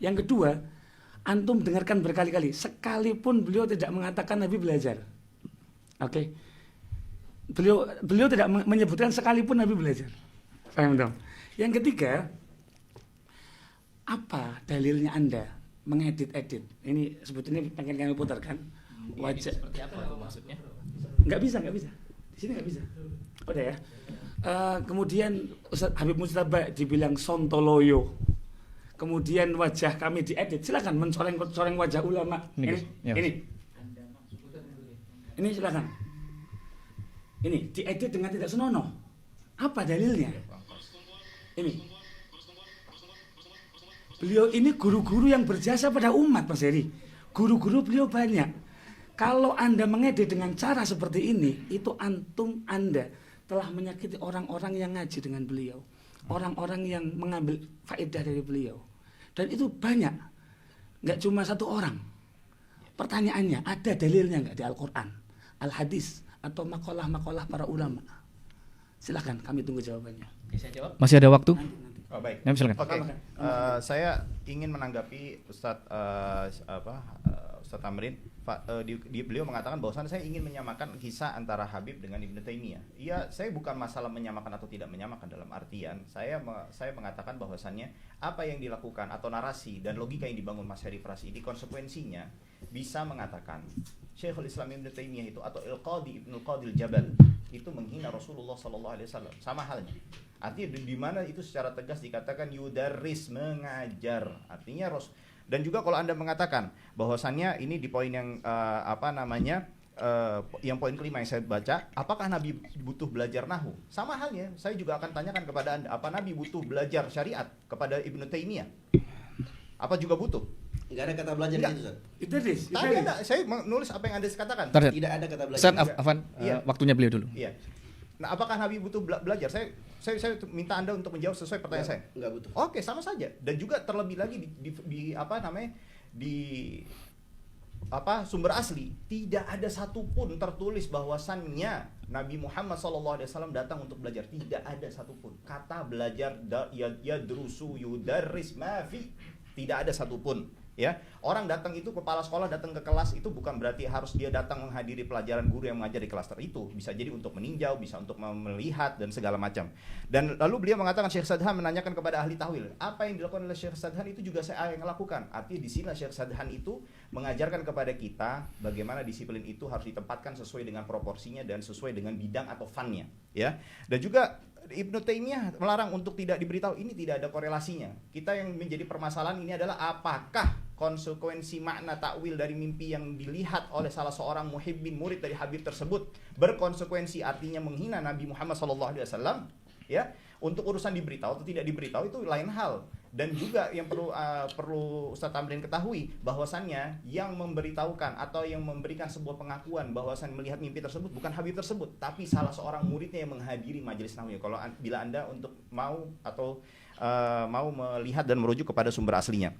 Yang kedua, antum dengarkan berkali-kali, sekalipun beliau tidak mengatakan Nabi belajar. Oke. Beliau tidak menyebutkan sekalipun Nabi belajar. Paham dong? Yang ketiga, apa dalilnya Anda mengedit-edit? Ini sebetulnya pengen kami putarkan. Wajah Seperti apa itu maksudnya? nggak bisa. Di sini nggak bisa. Udah ya. Kemudian Ustaz Habib Mujtaba dibilang sontoloyo. Kemudian wajah kami diedit. Silakan mencoreng wajah ulama. Ini, Ini. ya. Ini silakan. Ini diedit dengan tidak senonoh. Apa dalilnya? Ini. Beliau ini guru-guru yang berjasa pada umat, Mas Heri. Guru-guru beliau banyak. Kalau Anda mengedit dengan cara seperti ini, itu Anda telah menyakiti orang-orang yang ngaji dengan beliau. Orang-orang yang mengambil faedah dari beliau. Dan itu banyak. Nggak cuma satu orang. Pertanyaannya, ada dalilnya nggak di Al-Quran, Al-Hadis, atau makalah-makalah para ulama? Silakan, kami tunggu jawabannya. Bisa jawab? Masih ada waktu? Oh, baik. Ya, silakan. Oke, saya ingin menanggapi Ustadz Ustadz Tamrin. Beliau mengatakan bahwasan saya ingin menyamakan kisah antara Habib dengan Ibnu Taimiyah. Iya, saya bukan masalah menyamakan atau tidak menyamakan, dalam artian saya mengatakan bahwasannya apa yang dilakukan atau narasi dan logika yang dibangun Mas Heri Prasi ini konsekuensinya bisa mengatakan Syekhul Islam Ibnu Taimiyah itu atau Al-Qadi Ibnu Qadil Jabal itu menghina Rasulullah sallallahu alaihi wasallam. Sama halnya. Artinya di mana itu secara tegas dikatakan yudarris, mengajar. Artinya dan juga kalau Anda mengatakan bahwasannya ini di poin yang yang poin kelima yang saya baca, apakah Nabi butuh belajar nahwu? Sama halnya, saya juga akan tanyakan kepada Anda, apa Nabi butuh belajar syariat kepada Ibnu Taimiyah? Apa juga butuh? Enggak ada kata belajar Enggak. gitu, Ustaz. Itu dis. Tadi ada, saya menulis apa yang Anda katakan. Ntar, Tidak ada kata belajar. Ustaz, Afwan, Iya. waktunya beliau dulu. Iya. Nah, apakah Nabi butuh belajar? Saya minta Anda untuk menjawab sesuai pertanyaan saya. Enggak butuh. Oke, sama saja. Dan juga terlebih lagi di sumber asli tidak ada satupun tertulis bahwasannya Nabi Muhammad SAW datang untuk belajar. Tidak ada satupun kata belajar yadrusu yudarris mafi. Tidak ada satupun. Ya, orang datang itu, kepala sekolah datang ke kelas itu bukan berarti harus dia datang menghadiri pelajaran guru yang mengajar di kelas itu. Bisa jadi untuk meninjau, bisa untuk melihat dan segala macam. Dan lalu beliau mengatakan, Syekh Sadhan menanyakan kepada ahli tahwil, apa yang dilakukan oleh Syekh Sadhan itu juga saya yang lakukan. Artinya di sini Syekh Sadhan itu mengajarkan kepada kita bagaimana disiplin itu harus ditempatkan sesuai dengan proporsinya dan sesuai dengan bidang atau funnya. Ya, dan juga Ibnu Taimiyah melarang untuk tidak diberitahu, ini tidak ada korelasinya. Kita yang menjadi permasalahan ini adalah apakah konsekuensi makna takwil dari mimpi yang dilihat oleh salah seorang muhibbin murid dari Habib tersebut berkonsekuensi artinya menghina Nabi Muhammad SAW, ya. Untuk urusan diberitahu atau tidak diberitahu itu lain hal. Dan juga yang perlu Ustaz Tamrin ketahui bahwasannya yang memberitahukan atau yang memberikan sebuah pengakuan bahwasan melihat mimpi tersebut bukan Habib tersebut, tapi salah seorang muridnya yang menghadiri majelis nahwi. Kalau bila Anda untuk mau melihat dan merujuk kepada sumber aslinya.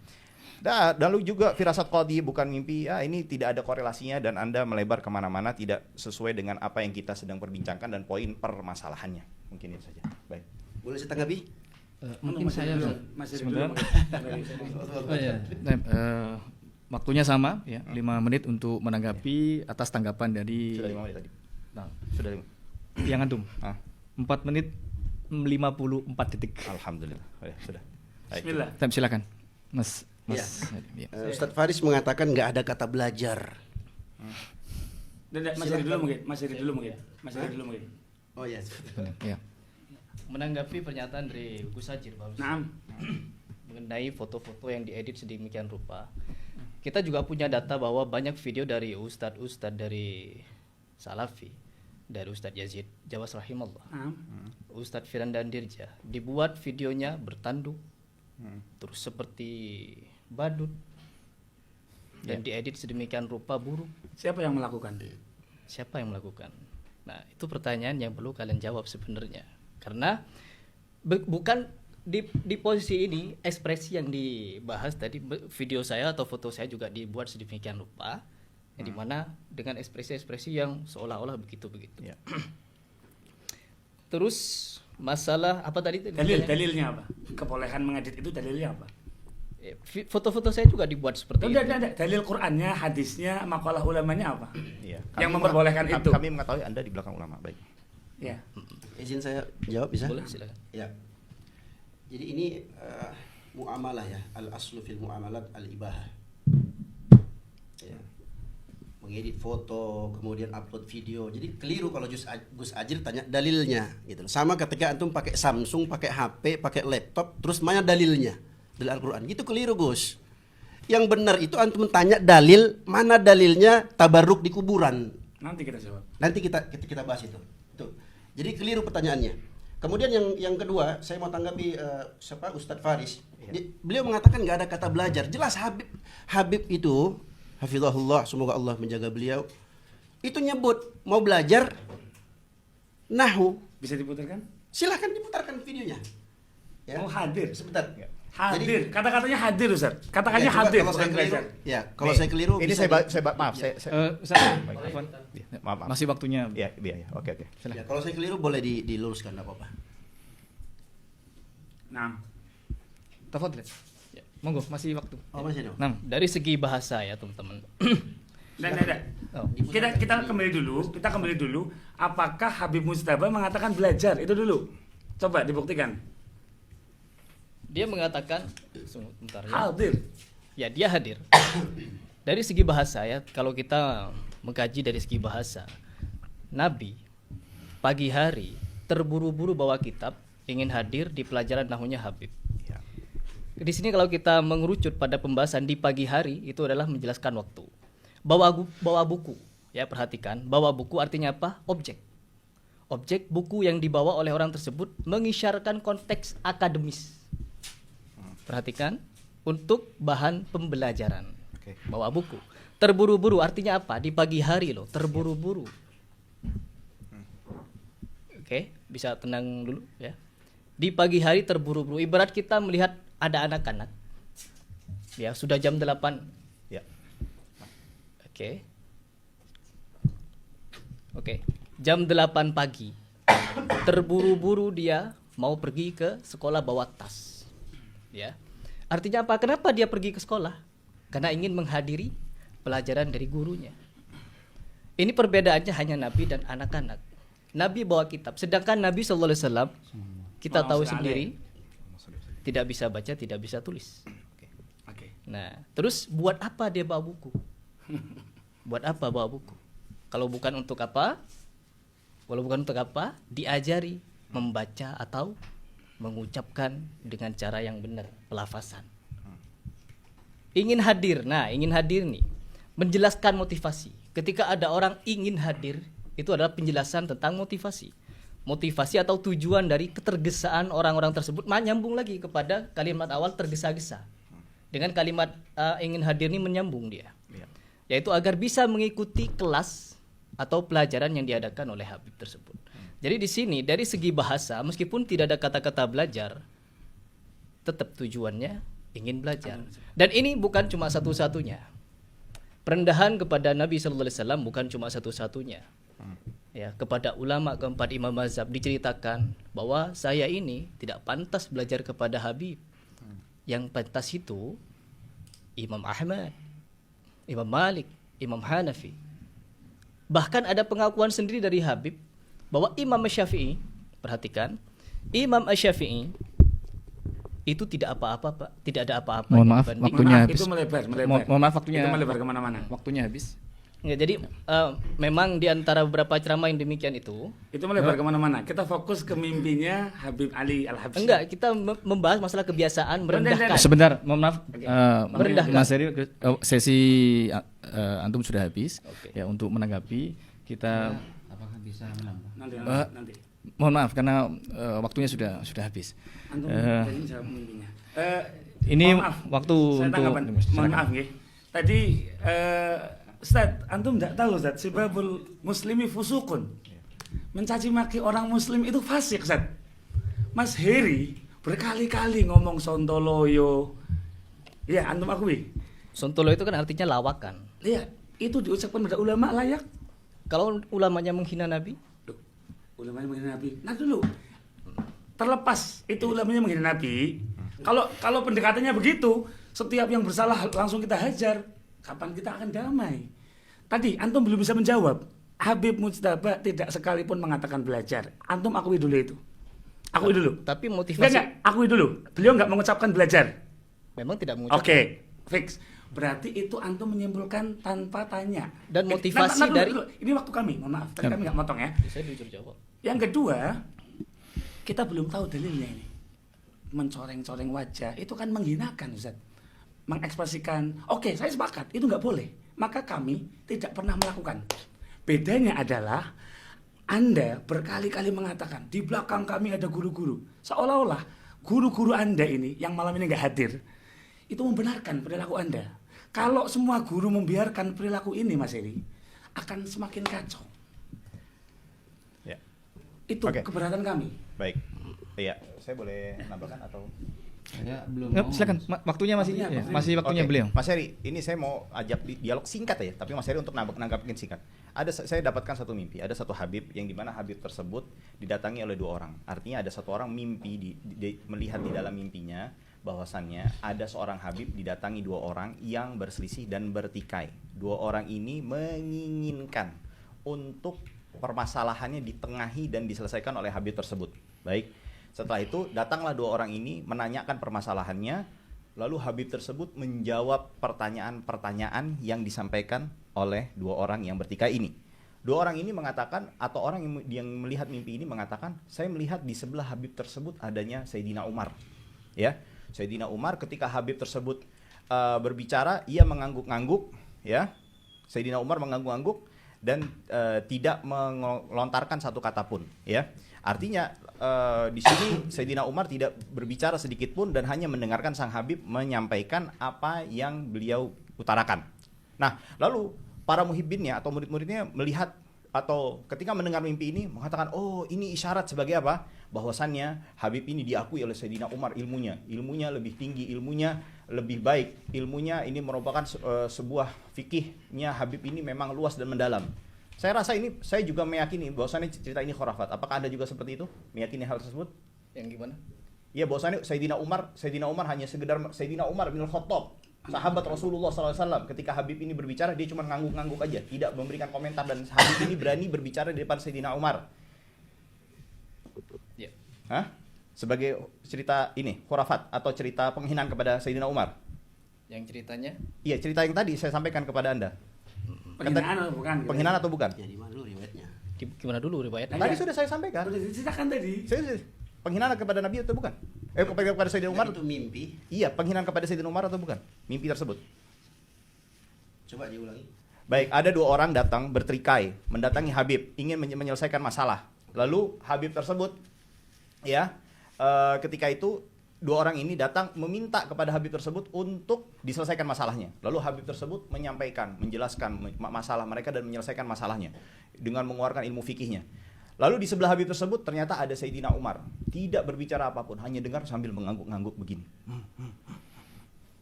Lalu juga firasat qadhi bukan mimpi, ya ini tidak ada korelasinya dan Anda melebar kemana-mana tidak sesuai dengan apa yang kita sedang perbincangkan dan poin permasalahannya. Mungkin itu saja. Baik. Boleh saya tanggapi? Mungkin saya Masih Sebentar. Oh, iya. Waktunya sama ya, 5 menit untuk menanggapi atas tanggapan dari Sudah 5 menit tadi. Nah, Sudah 5. yang antum. 4 menit 54 detik. Alhamdulillah. Oh, ya, sudah. Baik. Bismillah. Silakan. Mas. Ya. Ya. Ustadz Faris mengatakan nggak ada kata belajar. Mas Heri dulu mungkin. Oh iya. Ya. Menanggapi pernyataan dari Gus Sajir Naam. mengenai foto-foto yang diedit sedemikian rupa, kita juga punya data bahwa banyak video dari ustadz-ustadz dari Salafi, dari Ustadz Yazid Jawas rahimallah, Naam. Ustadz Firandan Dirja, dibuat videonya bertanduk, terus seperti badut, dan diedit sedemikian rupa buruk. Siapa yang melakukan? Siapa yang melakukan? Nah, itu pertanyaan yang perlu kalian jawab sebenarnya. Karena bukan di posisi ini ekspresi yang dibahas tadi, video saya atau foto saya juga dibuat sedemikian rupa, yang dimana dengan ekspresi-ekspresi yang seolah-olah begitu-begitu. Ya. Terus masalah apa tadi? Dalilnya apa? Kebolehan mengedit itu dalilnya apa? Foto-foto saya juga dibuat seperti itu. Tidak. Dalil Qur'annya, hadisnya, makalah ulamanya apa? Iya. Yang memperbolehkan itu. Kami mengetahui Anda di belakang ulama. Baik. Ya. Izin saya jawab bisa? Boleh, silakan. Ya. Jadi ini muamalah ya, al-aslu fil muamalat al-ibahah. Ya. Mengedit foto, kemudian upload video. Jadi keliru kalau Gus Ajir tanya dalilnya gitu. Sama ketika antum pakai Samsung, pakai HP, pakai laptop, terus mana dalilnya? Dalil Al-Qur'an. Gitu keliru, Gus. Yang benar itu antum tanya dalil, mana dalilnya tabarruk di kuburan. Nanti kita jawab. Nanti kita bahas itu. Tuh. Jadi keliru pertanyaannya. Kemudian yang kedua, saya mau tanggapi Ustadz Faris. Beliau mengatakan nggak ada kata belajar. Jelas Habib itu, hafizahullah, semoga Allah menjaga beliau. Itu nyebut mau belajar nahwu. Bisa diputarkan? Silahkan diputarkan videonya. Ya. Oh, hadir. Sebentar. Hadir. Jadi, kata-katanya hadir, Ustaz. Katakannya ya, coba hadir, kalau bukan saya keliru, belajar. ya, kalau saya keliru Ini bisa maaf, saya Ustaz, Afwan. maaf. Masih waktunya. Ya, oke. ya, kalau saya keliru boleh diluruskan, enggak apa-apa. Nah, Tafadhol. Ya, monggo, masih waktu. Oh, masih dong. Nah, Dari segi bahasa ya teman-teman. dan. Oh. Kita kembali dulu. Apakah Habib Mujtaba mengatakan belajar? Itu dulu. Coba dibuktikan. Dia mengatakan sebentar ya. Hadir. Ya, dia hadir. Dari segi bahasa ya, kalau kita mengkaji dari segi bahasa, Nabi pagi hari terburu-buru bawa kitab, ingin hadir di pelajaran nahwunya Habib. Ya. Di sini kalau kita mengerucut pada pembahasan di pagi hari, itu adalah menjelaskan waktu. Bawa buku, ya perhatikan, bawa buku artinya apa? Objek. Objek buku yang dibawa oleh orang tersebut mengisyaratkan konteks akademis. Perhatikan, untuk bahan pembelajaran. Oke. Bawa buku. Terburu-buru artinya apa? Di pagi hari loh, terburu-buru. Oke, bisa tenang dulu ya. Di pagi hari terburu-buru. Ibarat kita melihat ada anak-anak. Ya, sudah jam 8. Ya. Oke. Oke, jam 8 pagi. Terburu-buru dia mau pergi ke sekolah bawa tas. Ya. Artinya apa? Kenapa dia pergi ke sekolah? Karena ingin menghadiri pelajaran dari gurunya. Ini perbedaannya hanya Nabi dan anak-anak. Nabi bawa kitab, sedangkan Nabi SAW kita tahu sendiri tidak bisa baca, tidak bisa tulis. Oke. Nah, terus buat apa dia bawa buku? Buat apa bawa buku? Kalau bukan untuk apa? Kalau bukan untuk apa? Diajari membaca atau mengucapkan dengan cara yang benar, pelafasan. Ingin hadir. Nah, ingin hadir nih menjelaskan motivasi. Ketika ada orang ingin hadir, itu adalah penjelasan tentang motivasi. Motivasi atau tujuan dari ketergesaan orang-orang tersebut menyambung lagi kepada kalimat awal tergesa-gesa. Dengan kalimat ingin hadir ini menyambung dia. Yaitu agar bisa mengikuti kelas atau pelajaran yang diadakan oleh Habib tersebut. Jadi di sini dari segi bahasa meskipun tidak ada kata-kata belajar, tetap tujuannya ingin belajar. Dan ini bukan cuma satu-satunya. Perendahan kepada Nabi sallallahu alaihi wasallam bukan cuma satu-satunya. Ya, kepada ulama keempat imam mazhab diceritakan bahwa saya ini tidak pantas belajar kepada Habib. Yang pantas itu Imam Ahmad, Imam Malik, Imam Hanafi. Bahkan ada pengakuan sendiri dari Habib bahwa Imam Syafi'i, perhatikan, Imam Syafi'i itu tidak apa-apa, Pak. Tidak ada apa-apa. Mohon maaf, waktunya habis. Itu melebar. Mohon maaf, waktunya. Itu melebar kemana-mana. Waktunya habis. Ya, jadi memang di antara beberapa ceramah yang demikian itu melebar kemana-mana. Kita fokus ke mimpinya Habib Ali Al-Habsyi. enggak, kita membahas masalah kebiasaan merendahkan. Sebentar, mohon maaf. Merendahkan. Mas Heri, sesi antum sudah habis. Oke. Ya, untuk menanggapi kita Apakah bisa menambah? Nanti. mohon maaf karena waktunya sudah habis. Antum jadi jawab mimpinya. Ini Mohon maaf, waktu saya untuk tanggapan. Mohon silakan. maaf nggih. Tadi Ustaz, antum enggak tahu Ustaz, sibabul muslimi fusukun. Mencaci maki orang muslim itu fasik, Ustaz. Mas Heri berkali-kali ngomong sontoloyo. Ya, antum akui. Sontolo itu kan artinya lawakan. Lihat, itu diucapkan pada ulama layak. Kalau ulamanya menghina Nabi, Duh, ulamanya menghina Nabi. Nah dulu, terlepas itu ulamanya menghina Nabi. Kalau pendekatannya begitu, setiap yang bersalah langsung kita hajar. Kapan kita akan damai? Tadi antum belum bisa menjawab. Habib Mujtaba tidak sekalipun mengatakan belajar. Antum akui dulu itu. Akui dulu. tapi motivasi Enggak, akui dulu. Beliau enggak mengucapkan belajar. memang tidak mengucapkan. Oke, fix. Berarti itu antum menyimpulkan tanpa tanya. Dan motivasi dari- ini waktu kami, mohon maaf. Tadi kami enggak motong ya. Saya jujur jawab. Yang kedua, kita belum tahu dalilnya ini. Mencoreng-coreng wajah itu kan menghinakan, Ustaz. Mengekspresikan, oke, saya sepakat, itu nggak boleh. Maka kami tidak pernah melakukan. Bedanya adalah Anda berkali-kali mengatakan di belakang kami ada guru-guru, seolah-olah guru-guru Anda ini yang malam ini nggak hadir itu membenarkan perilaku Anda. Kalau semua guru membiarkan perilaku ini, Mas Heri, akan semakin kacau. Ya. Itu Oke. keberatan kami. Baik. Iya, saya boleh nambahkan atau? Saya belum Ya, ngomong. silakan. Waktunya masih Waktunya, ya, masih waktunya Oke. beliau. Mas Heri, ini saya mau ajak dialog singkat ya, tapi Mas Heri untuk nanggapin singkat. Saya dapatkan satu mimpi, ada satu Habib yang dimana Habib tersebut didatangi oleh 2 orang. Artinya ada satu orang mimpi melihat di dalam mimpinya bahwasannya ada seorang Habib didatangi 2 orang yang berselisih dan bertikai. 2 orang ini menginginkan untuk permasalahannya ditengahi dan diselesaikan oleh Habib tersebut. Baik. Setelah itu datanglah 2 orang ini menanyakan permasalahannya, lalu Habib tersebut menjawab pertanyaan-pertanyaan yang disampaikan oleh 2 orang yang bertikai ini. 2 orang ini mengatakan, atau orang yang melihat mimpi ini mengatakan, saya melihat di sebelah Habib tersebut adanya Sayyidina Umar. Ya, Sayyidina Umar ketika Habib tersebut berbicara, ia mengangguk-angguk, ya. Sayyidina Umar mengangguk-angguk dan tidak melontarkan satu kata pun, ya. Artinya di sini Sayyidina Umar tidak berbicara sedikit pun dan hanya mendengarkan sang Habib menyampaikan apa yang beliau utarakan. Nah, lalu para muhibbinnya atau murid-muridnya melihat atau ketika mendengar mimpi ini mengatakan, oh ini isyarat sebagai apa? Bahwasannya Habib ini diakui oleh Sayyidina Umar ilmunya lebih tinggi, ilmunya lebih baik, ilmunya ini merupakan sebuah fikihnya Habib ini memang luas dan mendalam. Saya rasa ini, saya juga meyakini bahwasannya cerita ini khurafat. Apakah Anda juga seperti itu? Meyakini hal tersebut? Yang gimana? Ya, bahwasannya Sayyidina Umar hanya sekedar Sayyidina Umar bin Khattab, sahabat Rasulullah SAW. Ketika Habib ini berbicara, dia cuma ngangguk-ngangguk aja, tidak memberikan komentar, dan Habib ini berani berbicara di depan Sayyidina Umar. Ya. Hah? Sebagai cerita ini, khurafat atau cerita penghinaan kepada Sayyidina Umar. Yang ceritanya Iya, cerita yang tadi saya sampaikan kepada Anda. Penghinaan atau bukan? Penghinaan atau bukan? Ya di mana dulu riwayatnya? gimana dulu riwayatnya? Tadi sudah saya sampaikan. Sudah diceritakan tadi. Penghinaan kepada Nabi atau bukan? Kepada Sayyidina Umar? Dan itu mimpi. Iya, penghinaan kepada Sayyidina Umar atau bukan? Mimpi tersebut. Coba diulangi. Baik, ada 2 orang datang bertikai, mendatangi Habib, ingin menyelesaikan masalah. Lalu Habib tersebut, ya, ketika itu 2 orang ini datang meminta kepada Habib tersebut untuk diselesaikan masalahnya. Lalu Habib tersebut menyampaikan, menjelaskan masalah mereka dan menyelesaikan masalahnya dengan mengeluarkan ilmu fikihnya. Lalu di sebelah Habib tersebut ternyata ada Sayyidina Umar, tidak berbicara apapun, hanya dengar sambil mengangguk-angguk begini.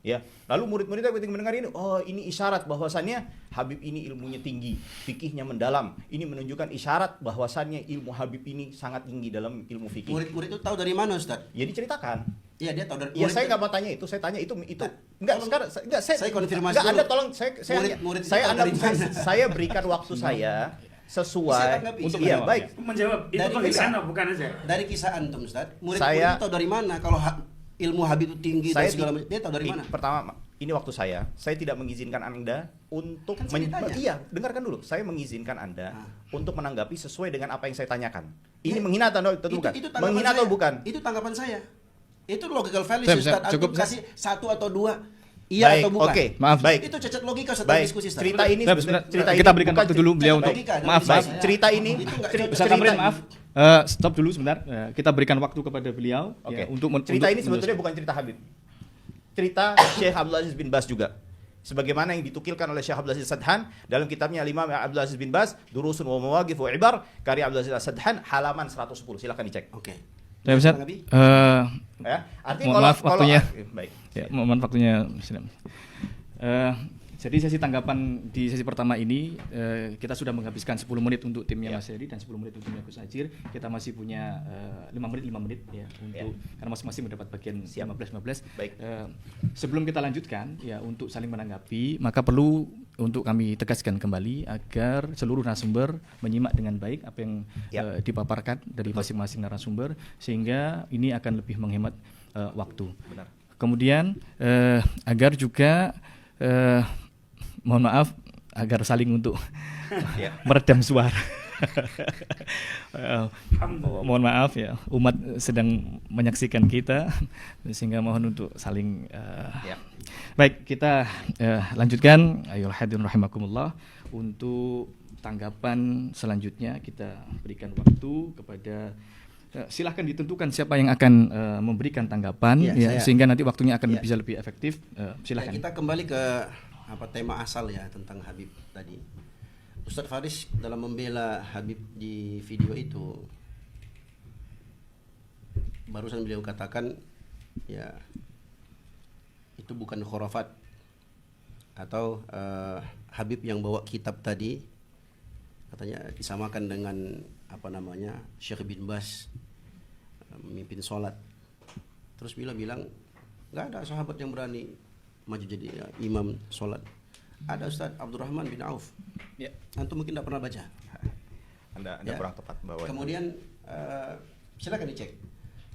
Ya, lalu murid-muridnya ketika mendengar ini, oh ini isyarat bahwasannya Habib ini ilmunya tinggi, fikihnya mendalam. Ini menunjukkan isyarat bahwasannya ilmu Habib ini sangat tinggi dalam ilmu fikih. Murid-murid itu tahu dari mana, Ustaz? Ya diceritakan. Iya, dia tahu dari Ya saya nggak mau tanya itu, saya tanya itu. Enggak, sekarang enggak saya konfirmasi enggak, dulu. Anda tolong Murid itu tahu dari mana? saya berikan waktu saya Bisa sesuai tanggapi, untuk silakan. iya, baik. Menjawab, itu Dari penghinaan kisah. atau bukan aja? Dari kisah antum, Ustaz. Murid-murid Saya- itu tahu dari mana kalau ilmu Habib itu tinggi dan segala macam? Dia tahu dari mana? Pertama, ini waktu saya tidak mengizinkan Anda untuk Kan saya ditanya. iya, dengarkan dulu. Saya mengizinkan Anda untuk menanggapi sesuai dengan apa yang saya tanyakan. Ini Ya, menghina atau bukan? tanggapan Menghina atau saya. bukan? Itu tanggapan saya. Itu logical fallacy, Saya- Ustaz. cukup, Antum kasih 1 atau 2. Iya Baik, atau bukan? oke. Maaf. Baik. Itu cacat logika setelah Baik, diskusi, Ustaz. cerita Udah. ini cerita kita ini berikan bukan waktu dulu beliau cacat untuk logika, maaf, dari Baik, saya. cerita ini Itu nggak cerita- Ustaz Tamrin, cerita- maaf. Stop dulu sebentar. Kita berikan waktu kepada beliau Oke. ya, untuk cerita untuk ini sebetulnya bukan cerita Habib. Cerita Syekh Abdul Aziz bin Baz juga. Sebagaimana yang ditukilkan oleh Syekh Abdul Aziz Sadhan dalam kitabnya Imam Abdul Aziz bin Baz, Durusun wa Mawaqif wa Ibar, karya Abdul Aziz Sadhan, halaman 110. Silakan dicek. Oke. Ya, Ustaz. Tanggapi? Ya, artinya Mohon maaf waktunya. baik. Ya, mohon waktunya. Jadi sesi tanggapan di sesi pertama ini kita sudah menghabiskan 10 menit untuk timnya Ya. Mas Heri dan 10 menit untuk timnya Gus Ajir. Kita masih punya 5 menit ya untuk karena masing-masing mendapat bagian 15. Baik. Sebelum kita lanjutkan ya untuk saling menanggapi, maka perlu untuk kami tegaskan kembali agar seluruh narasumber menyimak dengan baik apa yang Ya. dipaparkan dari masing-masing narasumber sehingga ini akan lebih menghemat waktu. Benar. Kemudian agar juga mohon maaf agar saling untuk Ya. meredam suara. Mohon maaf ya, umat sedang menyaksikan kita sehingga mohon untuk saling Baik, kita lanjutkan. Ayolah hadirin rahimakumullah. Untuk tanggapan selanjutnya kita berikan waktu kepada silahkan ditentukan siapa yang akan memberikan tanggapan sehingga nanti waktunya akan bisa lebih efektif. Silahkan. Kita kembali ke tema asal ya tentang Habib tadi. Ustadz Faris dalam membela Habib di video itu barusan beliau katakan ya itu bukan khurafat atau Habib yang bawa kitab tadi katanya disamakan dengan Syekh bin Bas memimpin sholat. Terus bilang nggak ada sahabat yang berani maju jadi imam sholat. Ada Ustaz Abdurrahman bin Auf. Ya. Antum mungkin tidak pernah baca. Anda kurang tepat bahwa. Kemudian silakan dicek.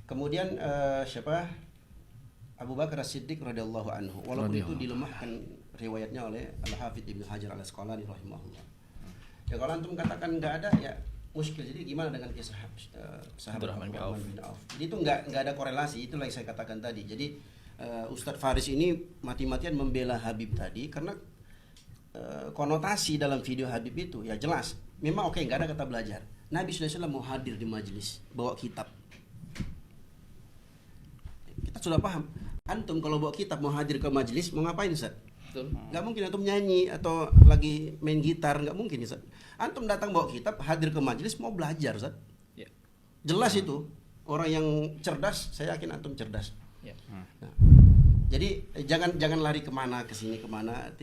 Kemudian siapa? Abu Bakar As-Siddiq radhiyallahu anhu. Walaupun itu dilemahkan riwayatnya oleh Al-Hafidz Ibnu Hajar Al-Asqalani rahimahullah. Ya kalau antum katakan nggak ada ya muskil. Jadi gimana dengan kisah sahabat Abdurrahman bin Auf? Jadi itu nggak ada korelasi. Itulah yang saya katakan tadi. Jadi Ustadz Faris ini mati-matian membela Habib tadi karena konotasi dalam video Habib itu ya jelas. Memang nggak ada kata belajar. Nabi SAW mau hadir di majelis bawa kitab. Kita sudah paham. Antum kalau bawa kitab mau hadir ke majelis mau ngapain Ustaz? Nggak mungkin antum nyanyi atau lagi main gitar, nggak mungkin Ustaz. Antum datang bawa kitab hadir ke majelis mau belajar Ustaz. Ya. Jelas itu. Orang yang cerdas, saya yakin antum cerdas. Ya. Nah, jadi jangan lari kemana kesini kemana.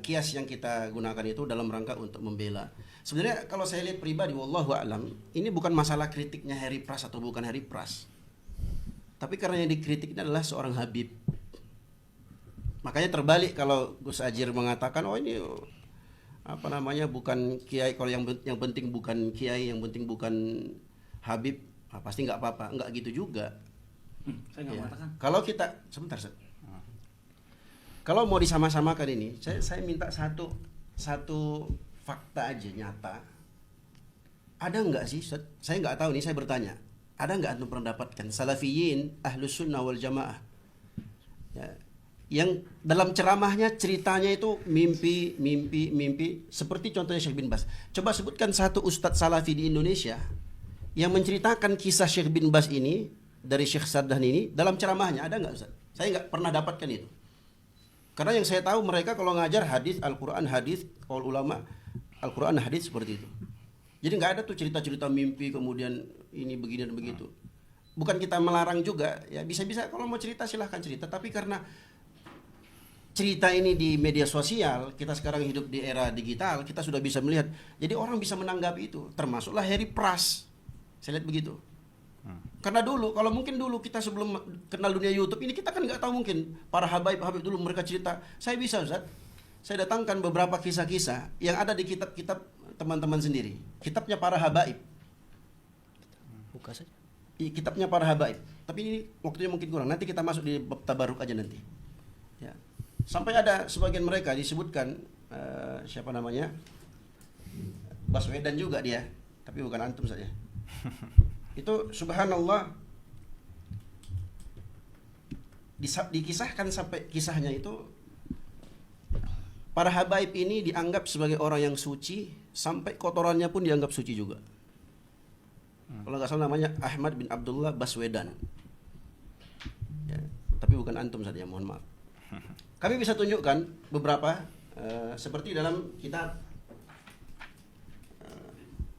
Kias yang kita gunakan itu dalam rangka untuk membela. Sebenarnya kalau saya lihat pribadi, wallahu a'lam, ini bukan masalah kritiknya Harry Pras atau bukan Harry Pras. Tapi karena yang dikritiknya adalah seorang Habib. Makanya terbalik kalau Gus Ajir mengatakan ini bukan kiai, kalau yang penting bukan kiai, yang penting bukan Habib, pasti nggak apa-apa. Nggak gitu juga. Saya nggak mengatakan. Kalau kita sebentar, kalau mau disama-samakan ini, saya minta satu fakta aja nyata. Ada nggak sih? Saya nggak tahu nih, saya bertanya. Ada nggak antum pernah dapatkan salafiyin ahlus sunnah wal jamaah ya, yang dalam ceramahnya ceritanya itu mimpi seperti contohnya Syekh bin Bas. Coba sebutkan satu ustadz salafi di Indonesia yang menceritakan kisah Syekh bin Bas ini dari Syekh Sadhan ini dalam ceramahnya. Ada nggak Ustaz? Saya nggak pernah dapatkan itu. Karena yang saya tahu mereka kalau ngajar hadis Al-Quran, hadis qaul ulama Al-Quran, hadis seperti itu. Jadi nggak ada tuh cerita-cerita mimpi kemudian ini begini dan begitu. Bukan kita melarang juga, ya bisa-bisa kalau mau cerita silahkan cerita. Tapi karena cerita ini di media sosial, kita sekarang hidup di era digital, kita sudah bisa melihat. Jadi orang bisa menanggapi itu, termasuklah Harry Pras. Saya lihat begitu. Karena kalau mungkin dulu kita sebelum kenal dunia YouTube ini, kita kan nggak tahu mungkin para habaib dulu mereka cerita. Saya bisa Ustaz, saya datangkan beberapa kisah-kisah yang ada di kitab-kitab teman-teman sendiri. Kitabnya para habaib. Buka saja. Kitabnya para habaib. Tapi ini waktunya mungkin kurang. Nanti kita masuk di bab tabaruk aja nanti. Ya. Sampai ada sebagian mereka disebutkan siapa namanya? Baswedan juga dia, tapi bukan antum saja. Itu subhanallah dikisahkan sampai kisahnya itu para habaib ini dianggap sebagai orang yang suci, sampai kotorannya pun dianggap suci juga. Kalau nggak salah namanya Ahmad bin Abdullah Baswedan. Ya, tapi bukan antum saja, mohon maaf. Kami bisa tunjukkan beberapa seperti dalam kitab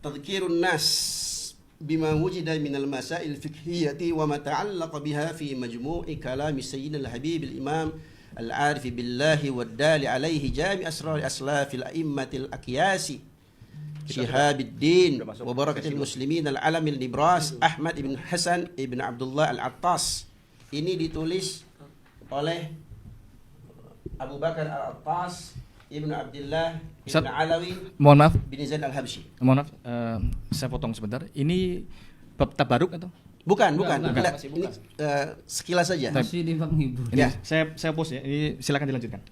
Tadhkirun Nas bima wujida minal masail fiqhiyyati wa ma ta'allaqa biha fi majmu'i kalami sayyidina al-habib al-imam al-arif billahi wad-dali alaihi jami' asrar aslafil a'immatil aqyasi Syihabuddin wa barakatil muslimin al-alamil nibras Ahmad ibn Hasan ibn Abdullah al-Attas. Ini ditulis oleh Abu Bakar al-Attas ibn Abdullah ibn Alawi Mohon maaf, bin Zaid al-Habsyi. mohon maaf, saya potong sebentar. Ini bab tabaruk atau? Bukan. masih Ini bukan. sekilas saja. Masih di menghibur. Ini Ya. saya pause ya. Ini silakan dilanjutkan.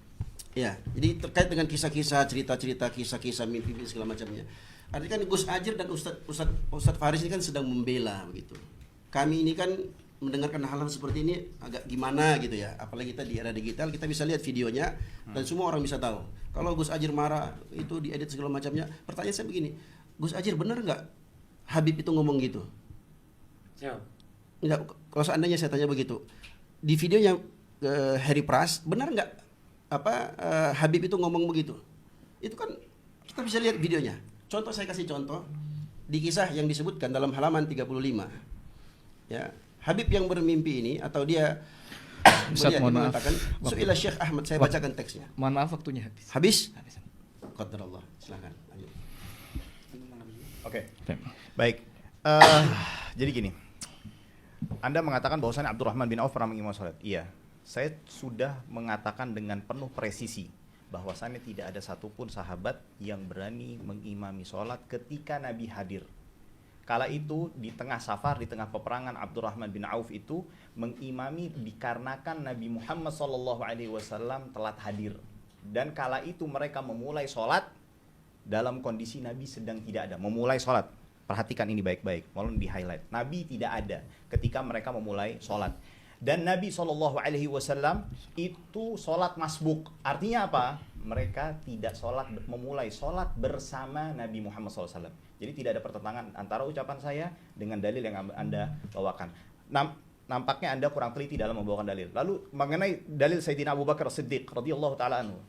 Ya, jadi terkait dengan kisah-kisah, cerita-cerita, kisah-kisah mimpi segala macamnya. Artinya kan Gus Ajir dan Ustadz Faris ini kan sedang membela begitu. Kami ini kan mendengarkan hal-hal seperti ini agak gimana gitu ya. Apalagi kita di era digital, kita bisa lihat videonya dan semua orang bisa tahu. Kalau Gus Ajir marah itu diedit segala macamnya. Pertanyaan saya begini, Gus Ajir benar nggak Habib itu ngomong gitu? Enggak. Kalau seandainya saya tanya begitu, di videonya Harry Pras benar nggak Habib itu ngomong begitu? Itu kan kita bisa lihat videonya. Contoh, saya kasih contoh di kisah yang disebutkan dalam halaman 35. Ya, Habib yang bermimpi ini atau dia Ustaz, mohon maaf. mengatakan, Su'ila Syekh Ahmad, saya bacakan teksnya. Mohon maaf, waktunya habis. Habis? Qadarullah. Silakan. Lanjut. Oke. Baik. Jadi gini. Anda mengatakan bahwasannya Abdurrahman bin Auf pernah mengimami salat. Iya. Saya sudah mengatakan dengan penuh presisi bahwasannya tidak ada satupun sahabat yang berani mengimami sholat ketika Nabi hadir. Kala itu di tengah safar, di tengah peperangan, Abdurrahman bin Auf itu mengimami dikarenakan Nabi Muhammad SAW telat hadir. Dan kala itu mereka memulai sholat dalam kondisi Nabi sedang tidak ada. Memulai sholat, perhatikan ini baik-baik, mohon di highlight. Nabi tidak ada ketika mereka memulai sholat. Dan Nabi SAW itu sholat masbuk. Artinya apa? Mereka tidak memulai sholat bersama Nabi Muhammad SAW. Jadi tidak ada pertentangan antara ucapan saya dengan dalil yang Anda bawakan. Nampaknya Anda kurang teliti dalam membawakan dalil. Lalu mengenai dalil Sayyidina Abu Bakar Siddiq radhiyallahu taala anhu,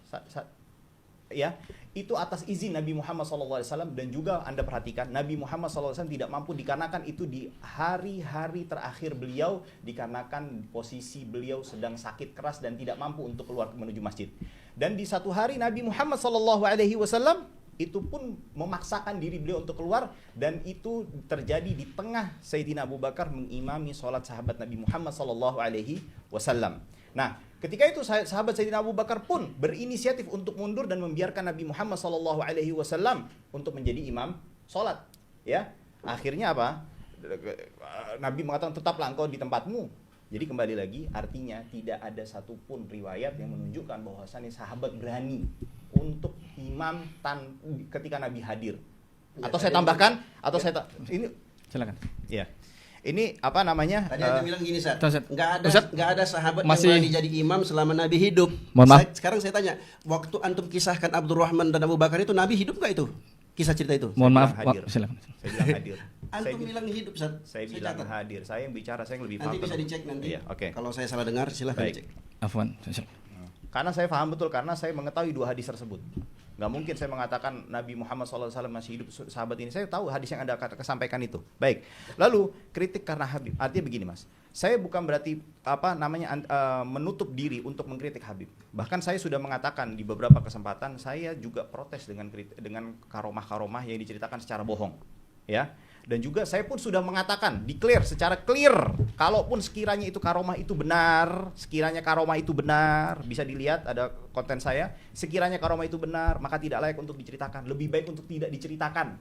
ya, itu atas izin Nabi Muhammad SAW, dan juga Anda perhatikan Nabi Muhammad SAW tidak mampu dikarenakan itu di hari-hari terakhir beliau, dikarenakan posisi beliau sedang sakit keras dan tidak mampu untuk keluar menuju masjid. Dan di satu hari Nabi Muhammad SAW itu pun memaksakan diri beliau untuk keluar, dan itu terjadi di tengah Sayyidina Abu Bakar mengimami sholat sahabat Nabi Muhammad SAW. Nah, ketika itu sahabat Sayyidina Abu Bakar pun berinisiatif untuk mundur dan membiarkan Nabi Muhammad SAW untuk menjadi imam sholat. Ya, akhirnya apa? Nabi mengatakan tetaplah engkau di tempatmu. Jadi kembali lagi, artinya tidak ada satupun riwayat yang menunjukkan bahwasannya sahabat berani untuk imam ketika Nabi hadir. Atau saya tambahkan, atau saya ini Silakan. ya. Ini apa namanya? Tadi Anda bilang gini, Ustaz. Ustaz. Nggak ada sahabat Masih- yang berani jadi imam selama Nabi hidup. Mohon maaf. Sekarang saya tanya, waktu antum kisahkan Abdurrahman dan Abu Bakar itu Nabi hidup nggak itu? Kisah cerita itu? Mohon maaf, bilang hadir. silakan. Saya bilang hadir. Antum bilang hidup, Ustaz. Saya bilang catat. hadir. Saya yang bicara, saya yang lebih Nanti paham. bisa dicek nanti. Iya, oke. Kalau saya salah dengar, silahkan Baik. dicek. Afwan. Karena saya paham betul, karena saya mengetahui dua hadis tersebut. Nggak mungkin saya mengatakan Nabi Muhammad SAW masih hidup, sahabat ini. Saya tahu hadis yang Anda sampaikan itu. Baik. Lalu kritik karena Habib. Artinya begini, Mas. Saya bukan berarti menutup diri untuk mengkritik Habib. Bahkan saya sudah mengatakan di beberapa kesempatan saya juga protes dengan karomah-karomah yang diceritakan secara bohong. Ya. Dan juga saya pun sudah mengatakan, declare secara clear, kalaupun sekiranya itu karomah itu benar, bisa dilihat ada konten saya, sekiranya karomah itu benar, maka tidak layak untuk diceritakan, lebih baik untuk tidak diceritakan.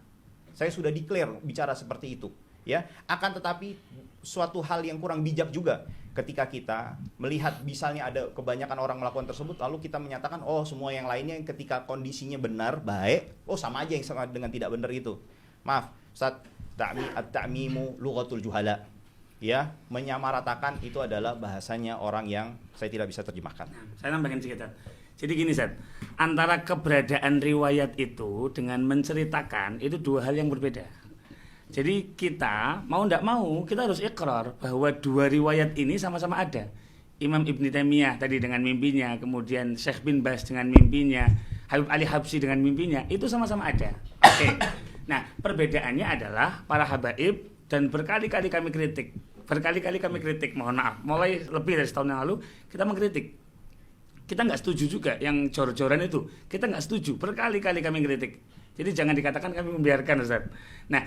Saya sudah declare bicara seperti itu, ya. Akan tetapi suatu hal yang kurang bijak juga ketika kita melihat misalnya ada kebanyakan orang melakukan tersebut, lalu kita menyatakan oh semua yang lainnya yang ketika kondisinya benar, baik, oh sama aja yang sama dengan tidak benar itu. Maaf, Ustaz, at-ta'mimu lughatul juhala. Ya, menyamaratakan itu adalah bahasanya orang yang saya tidak bisa terjemahkan. Saya nambahin sedikit, Zat. Jadi gini, Zat, antara keberadaan riwayat itu dengan menceritakan itu dua hal yang berbeda. Jadi kita mau tidak mau kita harus ikrar bahwa dua riwayat ini sama-sama ada. Imam Ibn Taimiyah tadi dengan mimpinya, kemudian Syekh bin Baz dengan mimpinya, Habib Ali Habsyi dengan mimpinya, itu sama-sama ada. Oke. Nah, perbedaannya adalah para habaib dan berkali-kali kami kritik, mohon maaf, mulai lebih dari setahun yang lalu kita mengkritik. Kita nggak setuju juga yang jor-joran itu, kita nggak setuju, berkali-kali kami kritik. Jadi jangan dikatakan kami membiarkan, Ustaz. Nah,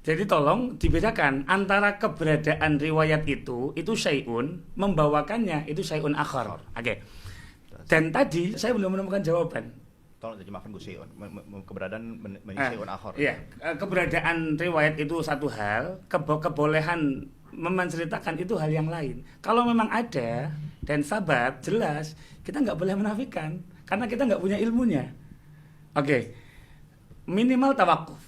jadi tolong dibedakan antara keberadaan riwayat itu syai'un, membawakannya itu syai'un akhar. Oke. Dan tadi saya belum menemukan jawaban. Tolong terjemahkan Gus Syai'un, keberadaan syai'un akhar. Iya, keberadaan riwayat itu satu hal, kebolehan menceritakan itu hal yang lain. Kalau memang ada dan sabat jelas, kita nggak boleh menafikan karena kita nggak punya ilmunya. Oke. Minimal tawakuf.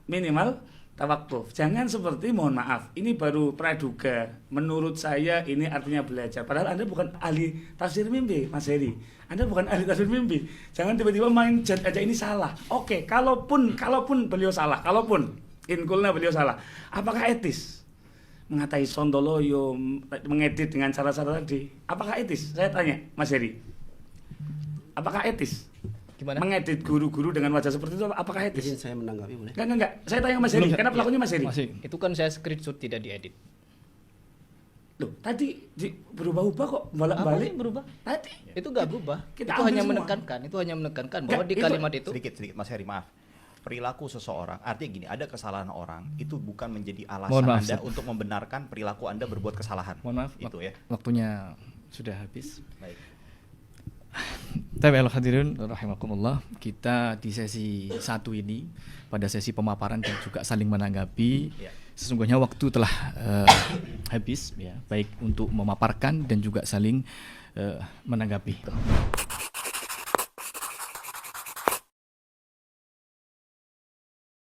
minimal tawakuf. Jangan seperti mohon maaf, ini baru praduga. Menurut saya ini artinya belajar. Padahal Anda bukan ahli tafsir mimpi, Mas Heri. Anda bukan ahli tafsir mimpi. Jangan tiba-tiba main jet aja ini salah. Oke, kalaupun beliau salah, kalaupun inkulna beliau salah, apakah etis mengatai Sondoloyo, mengedit dengan cara-cara tadi? Apakah etis? Saya tanya, Mas Heri. Apakah etis? Gimana? Mengedit guru-guru dengan wajah seperti itu apakah etis? Izin saya menanggapi boleh? Enggak. Saya tanya Mas Heri, Belum, karena pelakunya Mas Heri. Masih. Itu kan saya screenshot tidak diedit. Loh, tadi berubah-ubah kok Apa bolak-balik. sih berubah? Tadi. Itu nggak berubah. Kita Itu ambil hanya semua. menekankan bahwa Nggak, di itu- kalimat itu Sedikit Mas Heri, maaf. Perilaku seseorang, artinya gini, ada kesalahan orang, itu bukan menjadi alasan Mohon maaf, Anda Ustaz. untuk membenarkan perilaku Anda berbuat kesalahan. Mohon maaf, Itu ya. waktunya sudah habis. Baik. Tabi'al hadirin rahimakumullah, kita di sesi 1 ini pada sesi pemaparan dan juga saling menanggapi. Ya. Sesungguhnya waktu telah habis ya, baik untuk memaparkan dan juga saling menanggapi.